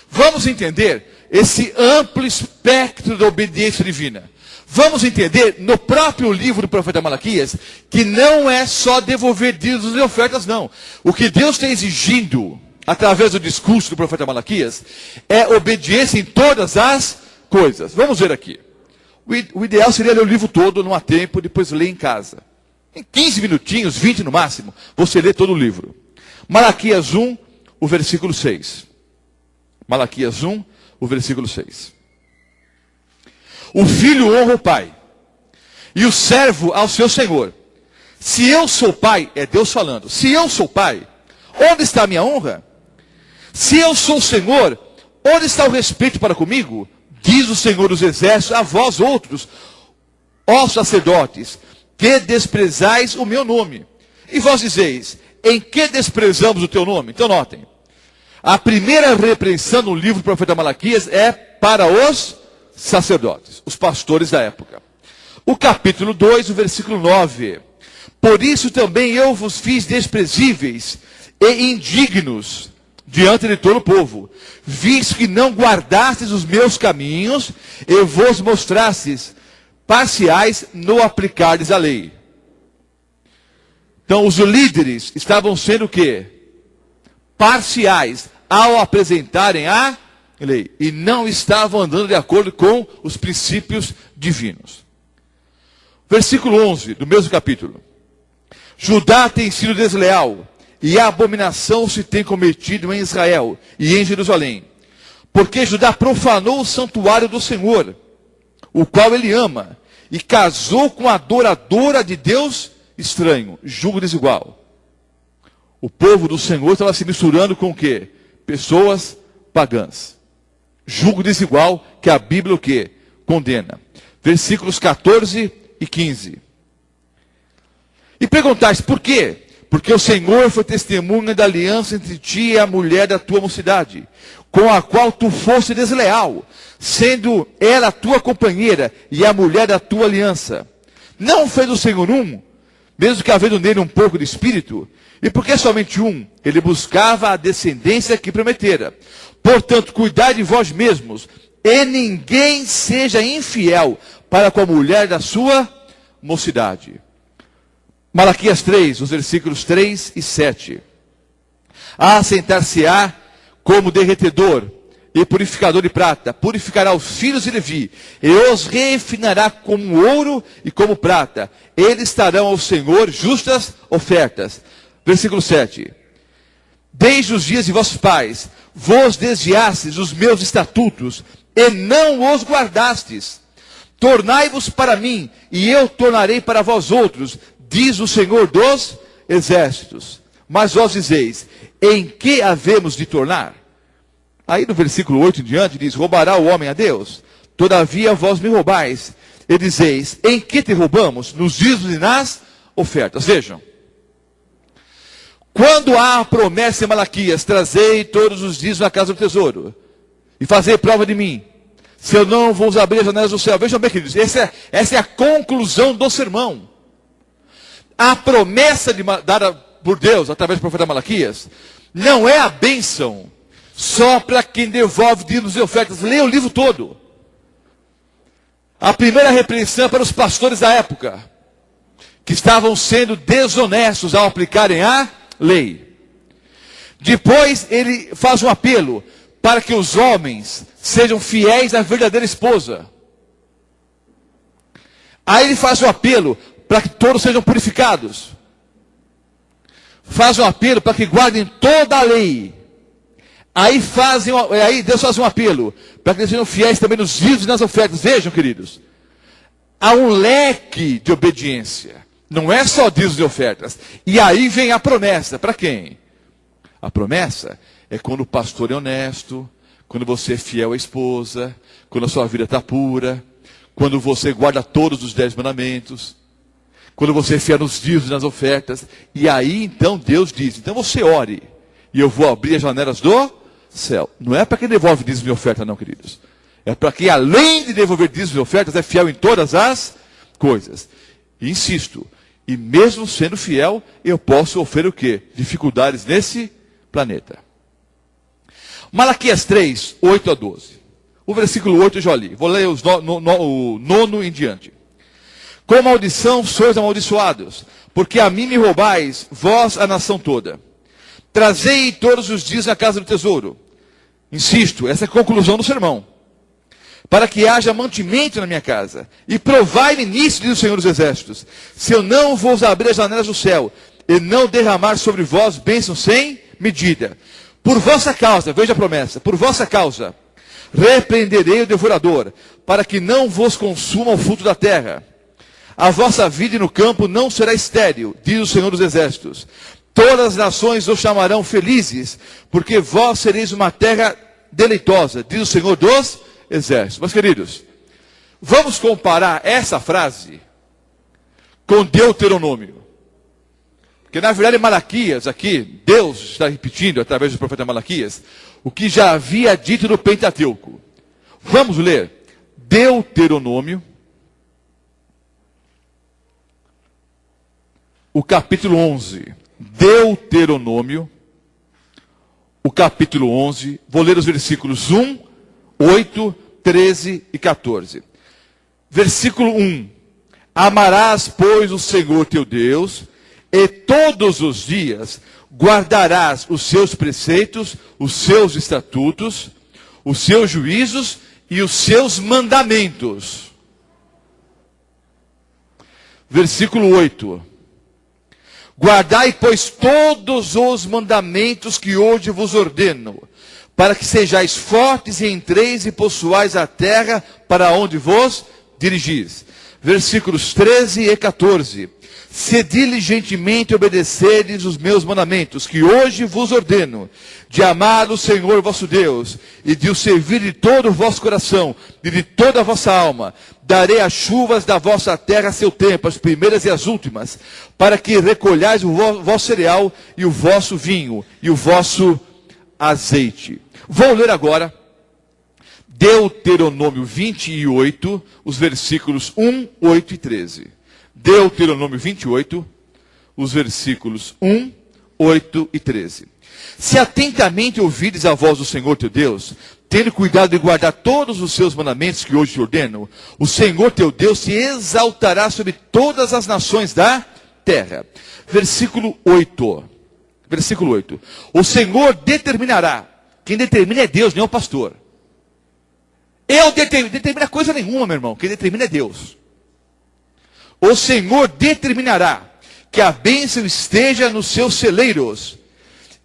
Vamos entender esse amplo espectro da obediência divina. Vamos entender no próprio livro do profeta Malaquias que não é só devolver dízimos e ofertas, não. O que Deus está exigindo através do discurso do profeta Malaquias é obediência em todas as coisas. Vamos ver aqui. O ideal seria ler o livro todo, não há tempo, depois ler em casa. Em 15 minutinhos, 20 no máximo, você lê todo o livro. Malaquias 1, o versículo 6. Malaquias 1, o versículo 6. O filho honra o pai, e o servo ao seu senhor. Se eu sou pai, é Deus falando, se eu sou pai, onde está a minha honra? Se eu sou senhor, onde está o respeito para comigo? Diz o Senhor dos Exércitos a vós outros, ó sacerdotes, que desprezais o meu nome. E vós dizeis, em que desprezamos o teu nome? Então notem, a primeira repreensão no livro do profeta Malaquias é para os sacerdotes, os pastores da época. O capítulo 2, o versículo 9. Por isso também eu vos fiz desprezíveis e indignos diante de todo o povo, visto que não guardastes os meus caminhos e vos mostrastes parciais no aplicardes a lei. Então os líderes estavam sendo o quê? Parciais ao apresentarem a lei, e não estavam andando de acordo com os princípios divinos. Versículo 11 do mesmo capítulo. Judá tem sido desleal, e a abominação se tem cometido em Israel e em Jerusalém. Porque Judá profanou o santuário do Senhor, o qual ele ama, e casou com a adoradora de Deus estranho, julgo desigual. O povo do Senhor estava se misturando com o quê? Pessoas pagãs. Julgo desigual que a Bíblia o quê? Condena. Versículos 14 e 15. E perguntais, por quê? Porque o Senhor foi testemunha da aliança entre ti e a mulher da tua mocidade, com a qual tu foste desleal, sendo ela a tua companheira e a mulher da tua aliança. Não fez o Senhor mesmo que havendo nele um pouco de espírito? E porque somente ele buscava a descendência que prometera. Portanto, cuidai de vós mesmos, e ninguém seja infiel para com a mulher da sua mocidade. Malaquias 3, os versículos 3 e 7. Assentar-se-á como derretedor e purificador de prata, purificará os filhos de Levi, e os refinará como ouro e como prata. Eles estarão ao Senhor justas ofertas. Versículo 7. Desde os dias de vossos pais, vos desviastes dos meus estatutos, e não os guardastes. Tornai-vos para mim, e eu tornarei para vós outros, diz o Senhor dos exércitos. Mas vós dizeis, em que havemos de tornar? Aí no versículo 8 em diante diz, roubará o homem a Deus? Todavia vós me roubais. E dizeis, em que te roubamos? Nos dízimos e nas ofertas. Vejam. Quando há a promessa em Malaquias, trazei todos os dízimos na casa do tesouro, e fazei prova de mim, se eu não vos abrir as janelas do céu. Vejam bem, queridos, essa é a conclusão do sermão. A promessa dada por Deus, através do profeta Malaquias, não é a bênção só para quem devolve dízimos e ofertas. Leia o livro todo. A primeira repreensão para os pastores da época, que estavam sendo desonestos ao aplicarem a lei. Depois ele faz um apelo para que os homens sejam fiéis à verdadeira esposa. Aí ele faz um apelo para que todos sejam purificados. Faz um apelo para que guardem toda a lei. Aí Deus faz um apelo para que eles sejam fiéis também nos dízimos e nas ofertas. Vejam, queridos, há um leque de obediência. Não é só dízimos e ofertas. E aí vem a promessa. Para quem? A promessa é quando o pastor é honesto, quando você é fiel à esposa, quando a sua vida está pura, quando você guarda todos os 10 mandamentos, quando você é fiel nos dízimos e nas ofertas. E aí então Deus diz, então você ore, e eu vou abrir as janelas do céu. Não é para quem devolve dízimos e ofertas não, queridos. É para quem além de devolver dízimos e ofertas, é fiel em todas as coisas. E insisto, e mesmo sendo fiel, eu posso sofrer o quê? Dificuldades nesse planeta. Malaquias 3, 8 a 12. O versículo 8 eu já li. Vou ler o 9 em diante. Com maldição sois amaldiçoados, porque a mim me roubais, vós a nação toda. Trazei todos os dias na casa do tesouro. Insisto, essa é a conclusão do sermão. Para que haja mantimento na minha casa. E provai-me nisso, diz o Senhor dos Exércitos, se eu não vos abrir as janelas do céu, e não derramar sobre vós bênçãos sem medida. Por vossa causa, veja a promessa, por vossa causa, repreenderei o devorador, para que não vos consuma o fruto da terra. A vossa vida no campo não será estéril, diz o Senhor dos Exércitos. Todas as nações os chamarão felizes, porque vós sereis uma terra deleitosa, diz o Senhor dos Exércitos. Mas queridos, vamos comparar essa frase com Deuteronômio. Porque na verdade Malaquias aqui, Deus está repetindo através do profeta Malaquias, o que já havia dito no Pentateuco. Vamos ler Deuteronômio, o capítulo 11. Deuteronômio, o capítulo 11. Vou ler os versículos 1, 8, 13 e 14. Versículo 1. Amarás, pois, o Senhor teu Deus, e todos os dias guardarás os seus preceitos, os seus estatutos, os seus juízos e os seus mandamentos. Versículo 8. Guardai, pois, todos os mandamentos que hoje vos ordeno, para que sejais fortes e entreis e possuais a terra para onde vos dirigis. Versículos 13 e 14. Se diligentemente obedecerdes os meus mandamentos, que hoje vos ordeno, de amar o Senhor vosso Deus, e de o servir de todo o vosso coração, e de toda a vossa alma, darei as chuvas da vossa terra a seu tempo, as primeiras e as últimas, para que recolhais o vosso cereal, e o vosso vinho, e o vosso azeite. Vou ler agora Deuteronômio 28, os versículos 1, 8 e 13. Deuteronômio 28, os versículos 1, 8 e 13. Se atentamente ouvires a voz do Senhor teu Deus, tendo cuidado de guardar todos os seus mandamentos que hoje te ordeno, o Senhor teu Deus se exaltará sobre todas as nações da terra. Versículo 8. Versículo 8. O Senhor determinará. Quem determina é Deus, não é o pastor. Eu determina coisa nenhuma, meu irmão. Quem determina é Deus. O Senhor determinará que a bênção esteja nos seus celeiros,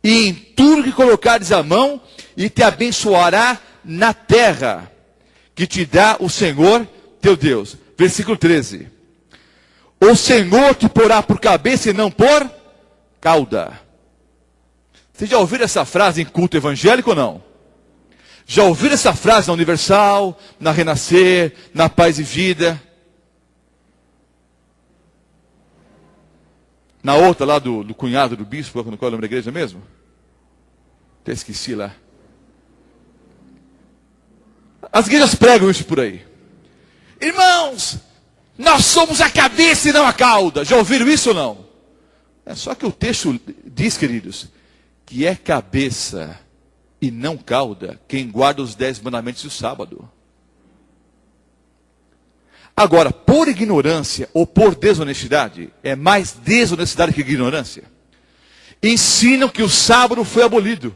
e em tudo que colocares a mão, e te abençoará na terra, que te dá o Senhor teu Deus. Versículo 13. O Senhor te porá por cabeça e não por cauda. Vocês já ouviram essa frase em culto evangélico ou não? Já ouviram essa frase na Universal, na Renascer, na Paz e Vida? Na outra lá do cunhado do bispo, qual é o nome da igreja mesmo? Até esqueci lá. As igrejas pregam isso por aí. Irmãos, nós somos a cabeça e não a cauda. Já ouviram isso ou não? É só que o texto diz, queridos, que é cabeça e não cauda quem guarda os 10 mandamentos do sábado. Agora, por ignorância ou por desonestidade, é mais desonestidade que ignorância, ensinam que o sábado foi abolido.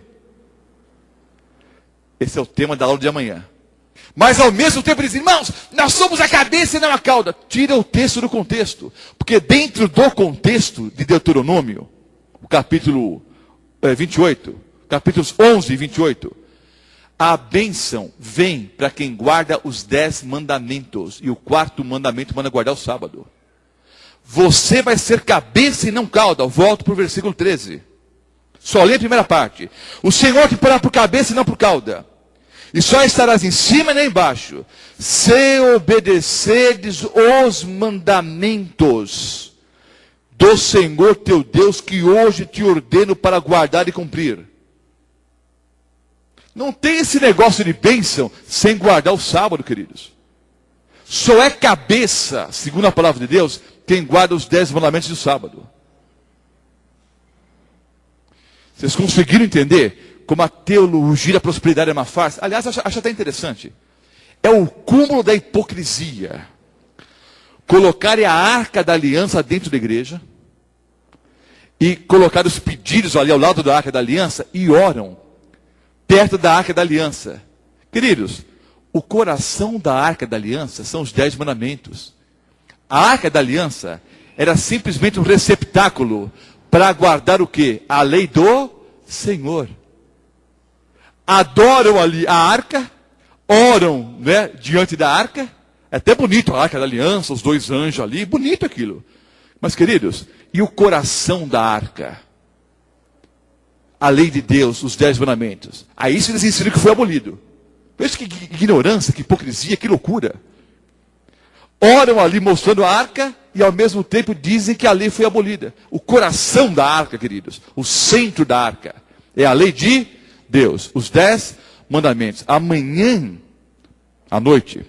Esse é o tema da aula de amanhã. Mas ao mesmo tempo dizem, irmãos, nós somos a cabeça e não a cauda. Tira o texto do contexto. Porque dentro do contexto de Deuteronômio, o capítulo 28, capítulos 11 e 28, a bênção vem para quem guarda os 10 mandamentos. E o 4º mandamento manda guardar o sábado. Você vai ser cabeça e não cauda. Volto para o versículo 13. Só lê a primeira parte. O Senhor te porá por cabeça e não por cauda. E só estarás em cima e nem embaixo, se obedecerdes os mandamentos do Senhor teu Deus, que hoje te ordeno para guardar e cumprir. Não tem esse negócio de bênção sem guardar o sábado, queridos. Só é cabeça, segundo a palavra de Deus, quem guarda os 10 mandamentos do sábado. Vocês conseguiram entender como a teologia da prosperidade é uma farsa? Aliás, acho até interessante. É o cúmulo da hipocrisia. Colocarem a arca da aliança dentro da igreja e colocar os pedidos ali ao lado da arca da aliança e oram perto da arca da aliança. Queridos, o coração da arca da aliança são os 10 mandamentos. A arca da aliança era simplesmente um receptáculo para guardar o quê? A lei do Senhor. Adoram ali a arca, oram, né, diante da arca. É até bonito a arca da aliança, os 2 anjos ali, bonito aquilo. Mas queridos, e o coração da arca? A lei de Deus, os 10 mandamentos. Aí isso eles ensinam que foi abolido. Veja que ignorância, que hipocrisia, que loucura. Oram ali mostrando a arca e ao mesmo tempo dizem que a lei foi abolida. O coração da arca, queridos, o centro da arca, é a lei de Deus, os 10 mandamentos. Amanhã, à noite,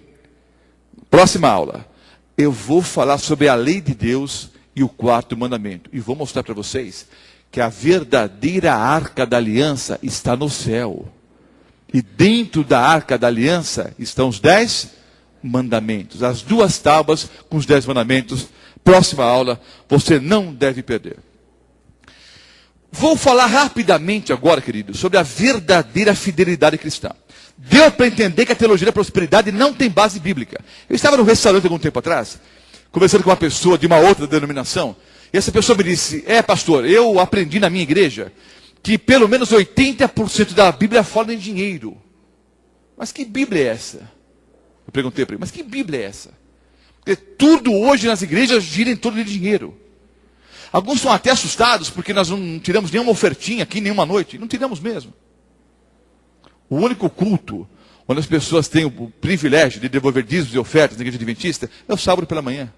próxima aula, eu vou falar sobre a lei de Deus e o 4º mandamento. E vou mostrar para vocês que a verdadeira arca da aliança está no céu. E dentro da arca da aliança estão os 10 mandamentos. As 2 tábuas com os 10 mandamentos. Próxima aula, você não deve perder. Vou falar rapidamente agora, queridos, sobre a verdadeira fidelidade cristã. Deu para entender que a teologia da prosperidade não tem base bíblica. Eu estava no restaurante algum tempo atrás, conversando com uma pessoa de uma outra denominação, E essa pessoa me disse, pastor, eu aprendi na minha igreja que pelo menos 80% da Bíblia fala em dinheiro. Mas que Bíblia é essa? Eu perguntei para ele, mas que Bíblia é essa? Porque tudo hoje nas igrejas gira em torno de dinheiro. Alguns estão até assustados porque nós não tiramos nenhuma ofertinha aqui, nenhuma noite. Não tiramos mesmo. O único culto onde as pessoas têm o privilégio de devolver dízimos e ofertas na igreja adventista é o sábado pela manhã.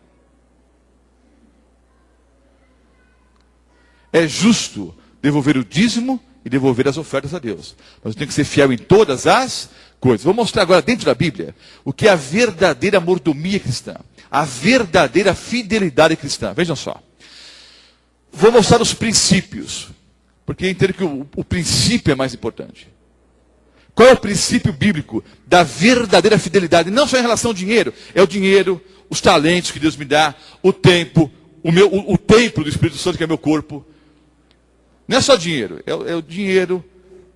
É justo devolver o dízimo e devolver as ofertas a Deus. Mas tem que ser fiel em todas as coisas. Vou mostrar agora dentro da Bíblia o que é a verdadeira mordomia cristã. A verdadeira fidelidade cristã. Vejam só. Vou mostrar os princípios. Porque entendo que o princípio é mais importante. Qual é o princípio bíblico da verdadeira fidelidade? Não só em relação ao dinheiro. É o dinheiro, os talentos que Deus me dá, o tempo, o templo do Espírito Santo que é meu corpo. Não é só dinheiro. É o dinheiro,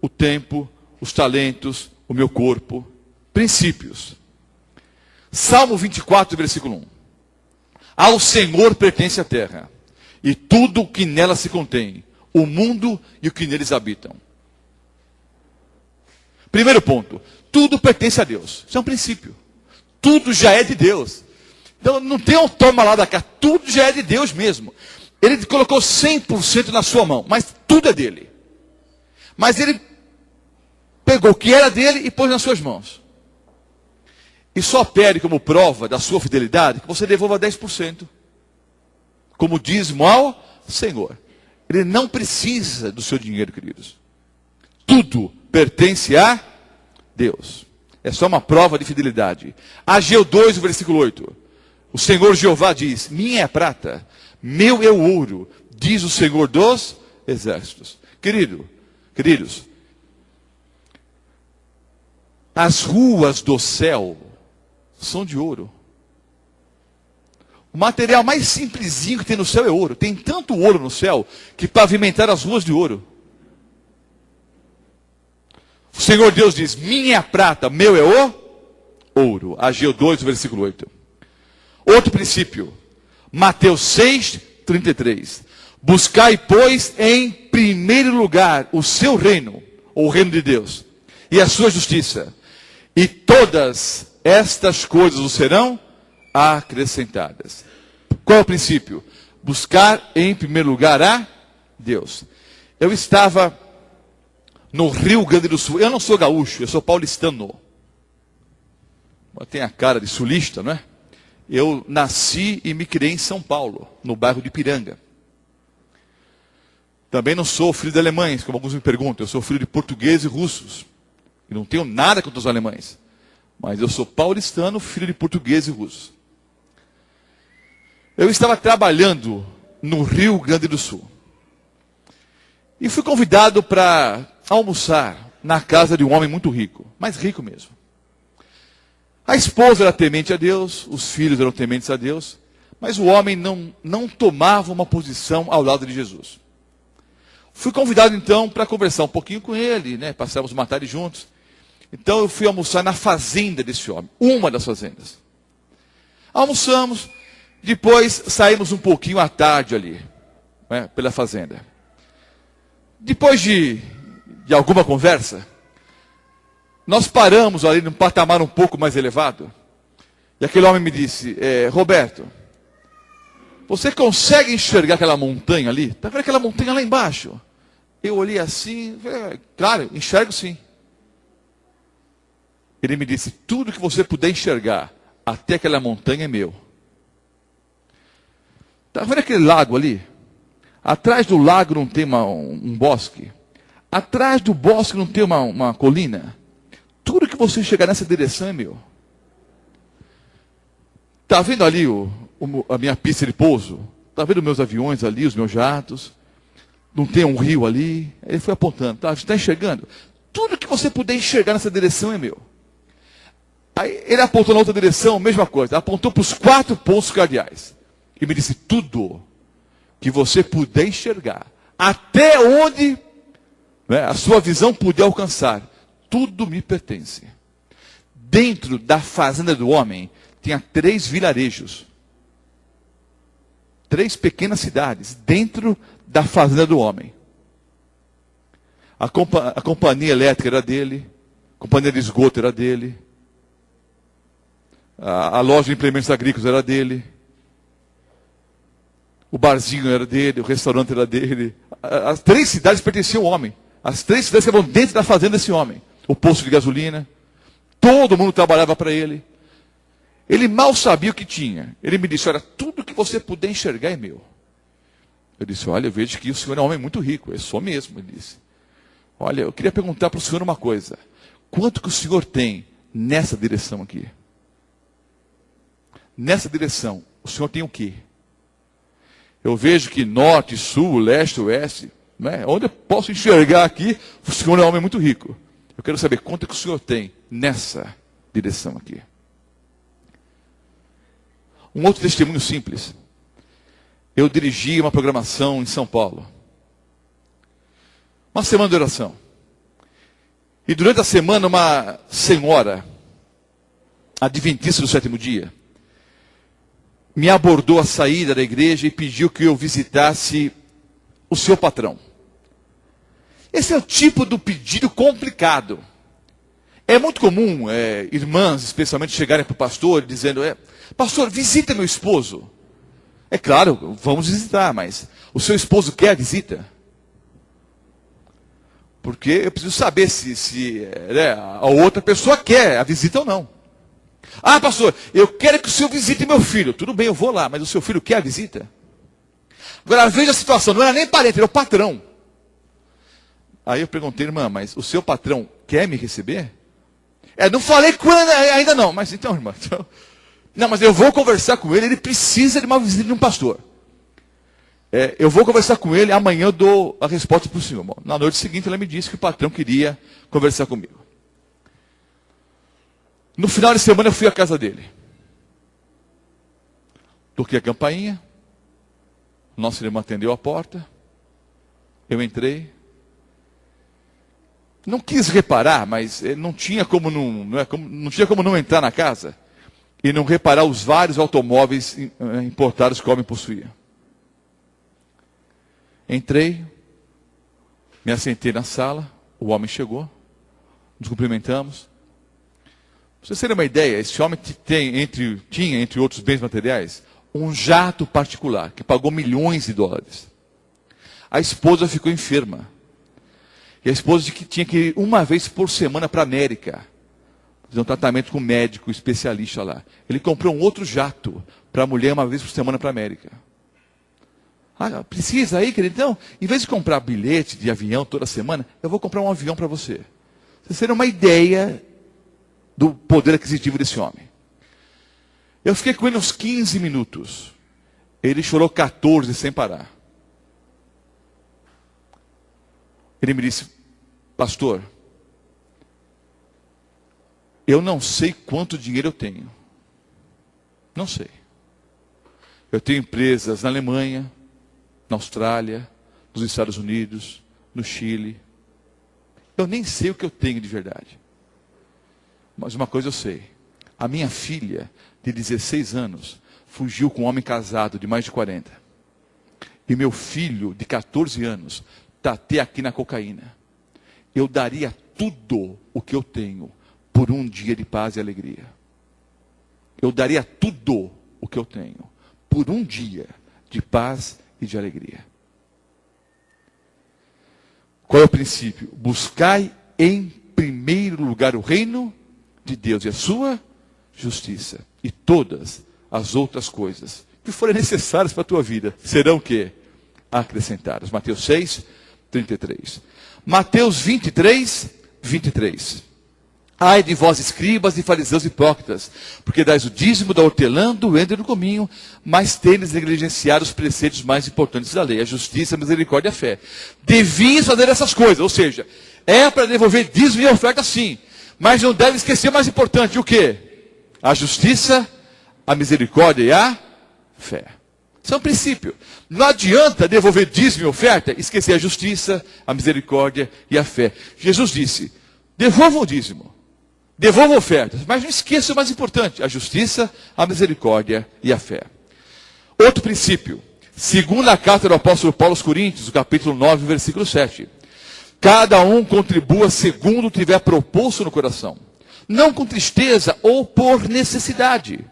o tempo, os talentos, o meu corpo. Princípios. Salmo 24, versículo 1. Ao Senhor pertence a terra, e tudo o que nela se contém, o mundo e o que neles habitam. Primeiro ponto, tudo pertence a Deus. Isso é um princípio. Tudo já é de Deus. Então não tem um toma lá da cá, tudo já é de Deus mesmo. Ele colocou 100% na sua mão, mas tudo é dele. Mas ele pegou o que era dele e pôs nas suas mãos. E só pede como prova da sua fidelidade que você devolva 10%. Como dízimo ao Senhor. Ele não precisa do seu dinheiro, queridos. Tudo pertence a Deus. É só uma prova de fidelidade. Ageu 2, versículo 8. O Senhor Jeová diz, minha é a prata, meu é o ouro, diz o Senhor dos exércitos. Queridos, as ruas do céu são de ouro. O material mais simplesinho que tem no céu é ouro. Tem tanto ouro no céu que pavimentaram as ruas de ouro. O Senhor Deus diz, minha é a prata, meu é o ouro. Ageu 2, versículo 8. Outro princípio. Mateus 6, 33. Buscai, pois, em primeiro lugar o seu reino, ou o reino de Deus, e a sua justiça. E todas estas coisas o serão acrescentadas. Qual é o princípio? Buscar em primeiro lugar a Deus. Eu estava no Rio Grande do Sul. Eu não sou gaúcho, eu sou paulistano. Tem a cara de sulista, não é? Eu nasci e me criei em São Paulo, no bairro de Ipiranga. Também não sou filho de alemães, como alguns me perguntam. Eu sou filho de portugueses e russos. E não tenho nada contra os alemães. Mas eu sou paulistano, filho de portugueses e russos. Eu estava trabalhando no Rio Grande do Sul. E fui convidado para almoçar na casa de um homem muito rico. Mais rico mesmo. A esposa era temente a Deus, os filhos eram tementes a Deus, mas o homem não tomava uma posição ao lado de Jesus. Fui convidado então para conversar um pouquinho com ele, né? Passamos uma tarde juntos. Então eu fui almoçar na fazenda desse homem, uma das fazendas. Almoçamos, depois saímos um pouquinho à tarde ali, né? Pela fazenda. Depois de alguma conversa, nós paramos ali num patamar um pouco mais elevado. E aquele homem me disse, Roberto, você consegue enxergar aquela montanha ali? Está vendo aquela montanha lá embaixo? Eu olhei assim, claro, enxergo sim. Ele me disse, tudo que você puder enxergar até aquela montanha é meu. Está vendo aquele lago ali? Atrás do lago não tem um bosque. Atrás do bosque não tem uma colina. Tudo que você chegar nessa direção é meu. Está vendo ali a minha pista de pouso? Está vendo meus aviões ali, os meus jatos? Não tem um rio ali? Ele foi apontando. Está enxergando? Tudo que você puder enxergar nessa direção é meu. Aí ele apontou na outra direção, mesma coisa. Apontou para os 4 pontos cardeais. E me disse, tudo que você puder enxergar, até onde, né, a sua visão puder alcançar, tudo me pertence. Dentro da fazenda do homem, tinha 3 vilarejos. 3 pequenas cidades dentro da fazenda do homem. A companhia elétrica era dele, a companhia de esgoto era dele, a loja de implementos agrícolas era dele, o barzinho era dele, o restaurante era dele. As 3 cidades pertenciam ao homem. As 3 cidades estavam dentro da fazenda desse homem. O posto de gasolina, todo mundo trabalhava para ele. Ele mal sabia o que tinha. Ele me disse, olha, tudo que você puder enxergar é meu. Eu disse, olha, eu vejo que o senhor é um homem muito rico. Eu sou mesmo, ele disse. Olha, eu queria perguntar para o senhor uma coisa. Quanto que o senhor tem nessa direção aqui? Nessa direção, o senhor tem o quê? Eu vejo que norte, sul, leste, oeste, né? Onde eu posso enxergar aqui, o senhor é um homem muito rico. Eu quero saber quanto que o senhor tem nessa direção aqui. Um outro testemunho simples. Eu dirigi uma programação em São Paulo. Uma semana de oração. E durante a semana, uma senhora, adventista do 7º dia, me abordou à saída da igreja e pediu que eu visitasse o seu patrão. Esse é o tipo do pedido complicado. É muito comum irmãs, especialmente, chegarem para o pastor dizendo, pastor, visita meu esposo. É claro, vamos visitar, mas o seu esposo quer a visita? Porque eu preciso saber se a outra pessoa quer a visita ou não. Ah, pastor, eu quero que o senhor visite meu filho. Tudo bem, eu vou lá, mas o seu filho quer a visita? Agora, veja a situação, não era nem parente, era o patrão. Aí eu perguntei, irmã, mas o seu patrão quer me receber? Não falei com ele ainda não, mas então, irmã, não, mas eu vou conversar com ele precisa de uma visita de um pastor. Eu vou conversar com ele, amanhã eu dou a resposta para o senhor. Bom, na noite seguinte, ela me disse que o patrão queria conversar comigo. No final de semana, eu fui à casa dele. Toquei a campainha. Nossa irmã atendeu a porta. Eu entrei. Não quis reparar, mas não tinha como não tinha como não entrar na casa e não reparar os vários automóveis importados que o homem possuía. Entrei, me assentei na sala, o homem chegou, nos cumprimentamos. Para vocês terem uma ideia, esse homem tinha, entre outros bens materiais, um jato particular, que pagou milhões de dólares. A esposa ficou enferma. E a esposa disse que tinha que ir uma vez por semana para a América, fazer um tratamento com um médico especialista lá. Ele comprou um outro jato para a mulher uma vez por semana para a América. Ah, precisa aí, querido? Então, em vez de comprar bilhete de avião toda semana, eu vou comprar um avião para você. Vocês terem uma ideia do poder aquisitivo desse homem. Eu fiquei com ele uns 15 minutos. Ele chorou 14 sem parar. Ele me disse, pastor, eu não sei quanto dinheiro eu tenho. Não sei. Eu tenho empresas na Alemanha, na Austrália, nos Estados Unidos, no Chile. Eu nem sei o que eu tenho de verdade. Mas uma coisa eu sei. A minha filha, de 16 anos, fugiu com um homem casado de mais de 40. E meu filho, de 14 anos, está até aqui na cocaína. Eu daria tudo o que eu tenho por um dia de paz e alegria. Eu daria tudo o que eu tenho por um dia de paz e de alegria. Qual é o princípio? Buscai em primeiro lugar o reino de Deus e a sua justiça. E todas as outras coisas que forem necessárias para a tua vida serão o quê? Acrescentadas. Mateus 6, 33. Mateus 23, 23. Ai de vós, escribas e fariseus hipócritas, porque dais o dízimo da hortelã, do endro e do cominho, mas tendes negligenciado os preceitos mais importantes da lei, a justiça, a misericórdia e a fé. Devias fazer essas coisas, ou seja, é para devolver dízimo e oferta sim, mas não deve esquecer o mais importante, o quê? A justiça, a misericórdia e a fé. Isso é um princípio. Não adianta devolver dízimo e oferta, esquecer a justiça, a misericórdia e a fé. Jesus disse, devolvam o dízimo. Devolvam ofertas, mas não esqueça o mais importante, a justiça, a misericórdia e a fé. Outro princípio, Segunda carta do apóstolo Paulo aos Coríntios, capítulo 9, versículo 7. Cada um contribua segundo tiver proposto no coração, não com tristeza ou por necessidade.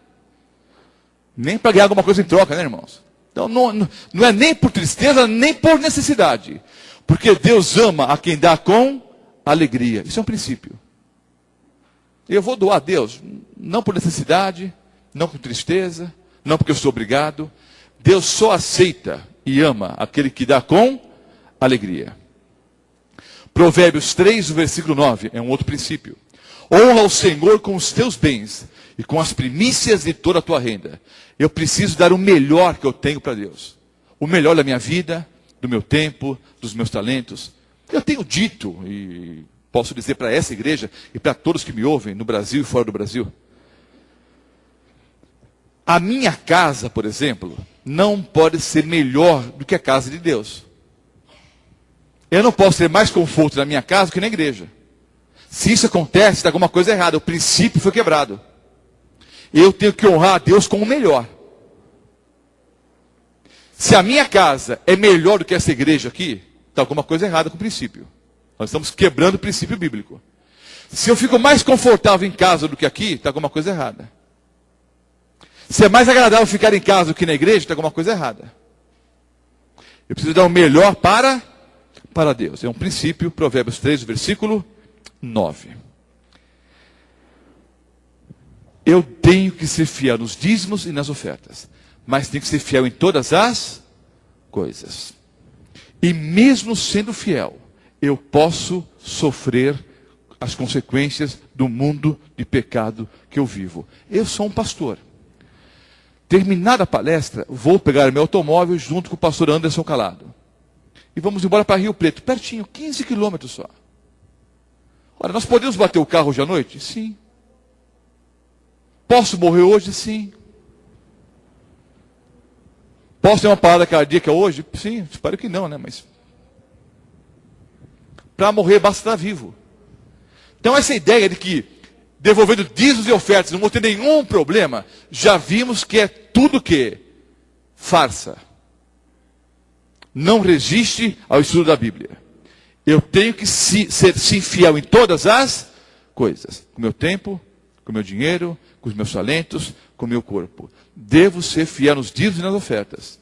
Nem para ganhar alguma coisa em troca, né, irmãos? Então não é nem por tristeza, nem por necessidade. Porque Deus ama a quem dá com alegria. Isso é um princípio. Eu vou doar a Deus, não por necessidade, não com tristeza, não porque eu sou obrigado. Deus só aceita e ama aquele que dá com alegria. Provérbios 3, versículo 9, é um outro princípio. Honra o Senhor com os teus bens e com as primícias de toda a tua renda. Eu preciso dar o melhor que eu tenho para Deus. O melhor da minha vida, do meu tempo, dos meus talentos. Eu tenho dito, e posso dizer para essa igreja e para todos que me ouvem, no Brasil e fora do Brasil. A minha casa, por exemplo, não pode ser melhor do que a casa de Deus. Eu não posso ter mais conforto na minha casa do que na igreja. Se isso acontece, está alguma coisa errada. O princípio foi quebrado. Eu tenho que honrar a Deus com o melhor. Se a minha casa é melhor do que essa igreja aqui, está alguma coisa errada com o princípio. Nós estamos quebrando o princípio bíblico. Se eu fico mais confortável em casa do que aqui, está alguma coisa errada. Se é mais agradável ficar em casa do que na igreja, está alguma coisa errada. Eu preciso dar o melhor para Deus. É um princípio, Provérbios 3, versículo 9. Eu tenho que ser fiel nos dízimos e nas ofertas, mas tenho que ser fiel em todas as coisas. E mesmo sendo fiel, eu posso sofrer as consequências do mundo de pecado que eu vivo. Eu sou um pastor. Terminada a palestra, vou pegar meu automóvel junto com o pastor Anderson Calado. E vamos embora para Rio Preto, pertinho, 15 quilômetros só. Ora, nós podemos bater o carro hoje à noite? Sim. Posso morrer hoje? Sim. Posso ter uma parada cardíaca hoje? Sim, espero que não, né? Mas para morrer basta estar vivo. Então essa ideia de que devolvendo dízimos e ofertas não vou ter nenhum problema, já vimos que é tudo que? Farsa. Não resiste ao estudo da Bíblia. Eu tenho que ser sim fiel em todas as coisas. Com o meu tempo, com o meu dinheiro, com os meus talentos, com o meu corpo. Devo ser fiel nos dízimos e nas ofertas.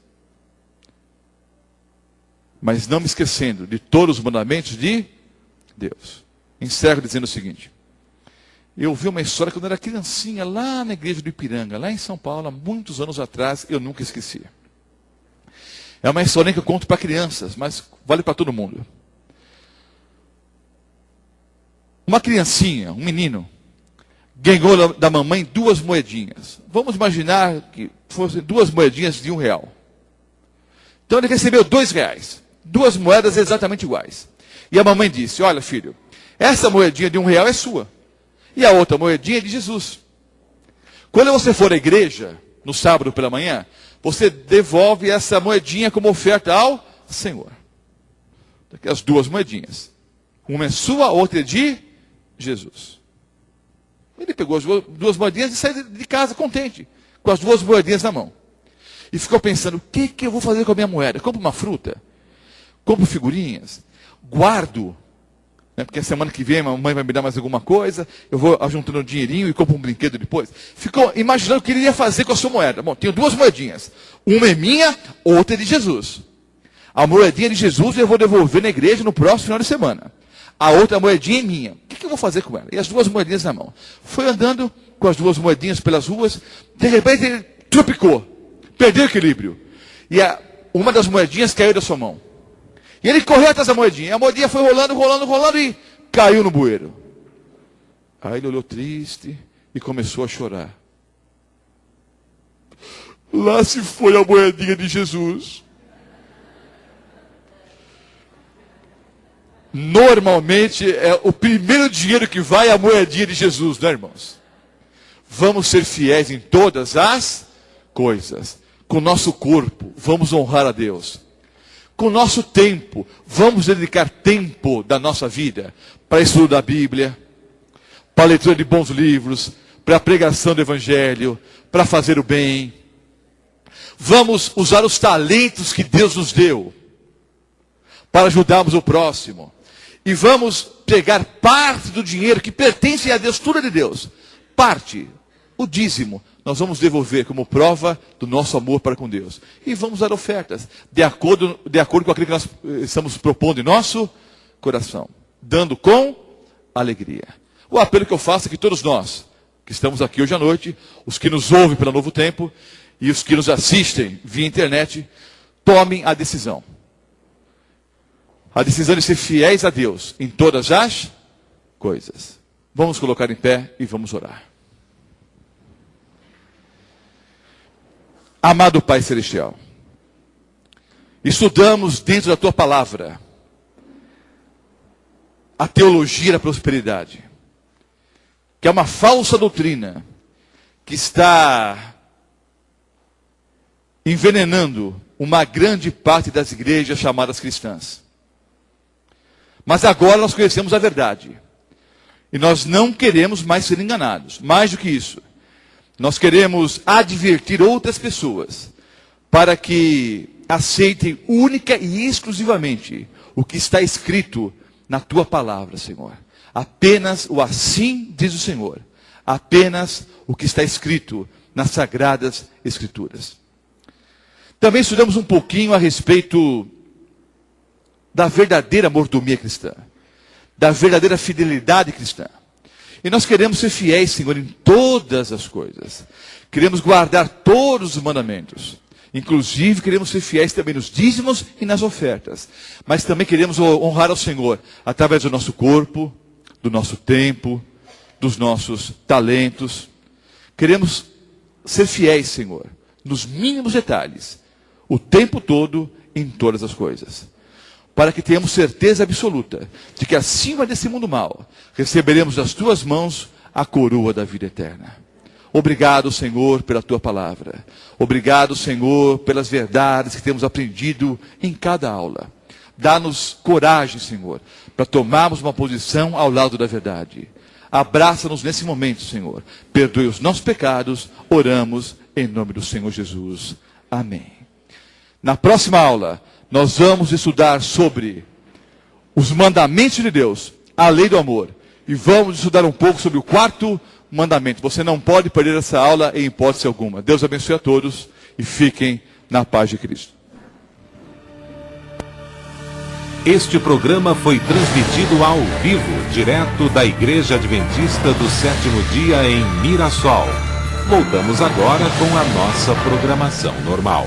Mas não me esquecendo de todos os mandamentos de Deus. Encerro dizendo o seguinte. Eu ouvi uma história quando eu era criancinha, lá na igreja do Ipiranga, lá em São Paulo, há muitos anos atrás, eu nunca esqueci. É uma história que eu conto para crianças, mas vale para todo mundo. Uma criancinha, um menino, ganhou da mamãe 2 moedinhas. Vamos imaginar que fossem 2 moedinhas de R$1. Então ele recebeu R$2. 2 moedas exatamente iguais. E a mamãe disse, olha filho, essa moedinha de R$1 é sua. E a outra moedinha é de Jesus. Quando você for à igreja, no sábado pela manhã, você devolve essa moedinha como oferta ao Senhor. As 2 moedinhas. Uma é sua, a outra é de Jesus. Ele pegou as 2 moedinhas e saiu de casa contente, com as 2 moedinhas na mão. E ficou pensando, o que eu vou fazer com a minha moeda? Compro uma fruta? Compro figurinhas? Guardo? Porque a semana que vem a mamãe vai me dar mais alguma coisa, eu vou ajuntando um dinheirinho e compro um brinquedo depois. Ficou imaginando o que ele ia fazer com a sua moeda. Bom, tenho 2 moedinhas. Uma é minha, outra é de Jesus. A moedinha de Jesus eu vou devolver na igreja no próximo final de semana. A outra moedinha é minha. O que eu vou fazer com ela? E as 2 moedinhas na mão. Foi andando com as 2 moedinhas pelas ruas, de repente ele tropicou, perdeu o equilíbrio. E uma das moedinhas caiu da sua mão. E ele correu atrás da moedinha. E a moedinha foi rolando e caiu no bueiro. Aí ele olhou triste e começou a chorar. Lá se foi a moedinha de Jesus. Normalmente é o primeiro dinheiro que vai a moedinha de Jesus, né, irmãos? Vamos ser fiéis em todas as coisas. Com o nosso corpo, vamos honrar a Deus. Com o nosso tempo, vamos dedicar tempo da nossa vida para estudo da Bíblia, para a leitura de bons livros, para a pregação do Evangelho, para fazer o bem. Vamos usar os talentos que Deus nos deu para ajudarmos o próximo. E vamos pegar parte do dinheiro que pertence a Deus, tudo é de Deus. Parte, o dízimo, nós vamos devolver como prova do nosso amor para com Deus. E vamos dar ofertas, de acordo com aquilo que nós estamos propondo em nosso coração. Dando com alegria. O apelo que eu faço é que todos nós, que estamos aqui hoje à noite, os que nos ouvem pela Novo Tempo, e os que nos assistem via internet, tomem a decisão. A decisão de ser fiéis a Deus em todas as coisas. Vamos colocar em pé e vamos orar. Amado Pai Celestial, estudamos dentro da Tua Palavra a teologia da prosperidade, que é uma falsa doutrina que está envenenando uma grande parte das igrejas chamadas cristãs. Mas agora nós conhecemos a verdade. E nós não queremos mais ser enganados. Mais do que isso, nós queremos advertir outras pessoas para que aceitem única e exclusivamente o que está escrito na Tua Palavra, Senhor. Apenas o assim diz o Senhor. Apenas o que está escrito nas Sagradas Escrituras. Também estudamos um pouquinho a respeito da verdadeira mordomia cristã, da verdadeira fidelidade cristã. E nós queremos ser fiéis, Senhor, em todas as coisas. Queremos guardar todos os mandamentos. Inclusive, queremos ser fiéis também nos dízimos e nas ofertas. Mas também queremos honrar ao Senhor através do nosso corpo, do nosso tempo, dos nossos talentos. Queremos ser fiéis, Senhor, nos mínimos detalhes, o tempo todo, em todas as coisas. Para que tenhamos certeza absoluta de que acima desse mundo mau, receberemos das Tuas mãos a coroa da vida eterna. Obrigado, Senhor, pela Tua Palavra. Obrigado, Senhor, pelas verdades que temos aprendido em cada aula. Dá-nos coragem, Senhor, para tomarmos uma posição ao lado da verdade. Abraça-nos nesse momento, Senhor. Perdoe os nossos pecados. Oramos em nome do Senhor Jesus. Amém. Na próxima aula, nós vamos estudar sobre os mandamentos de Deus, a lei do amor. E vamos estudar um pouco sobre o 4º mandamento. Você não pode perder essa aula em hipótese alguma. Deus abençoe a todos e fiquem na paz de Cristo. Este programa foi transmitido ao vivo, direto da Igreja Adventista do Sétimo Dia em Mirassol. Voltamos agora com a nossa programação normal.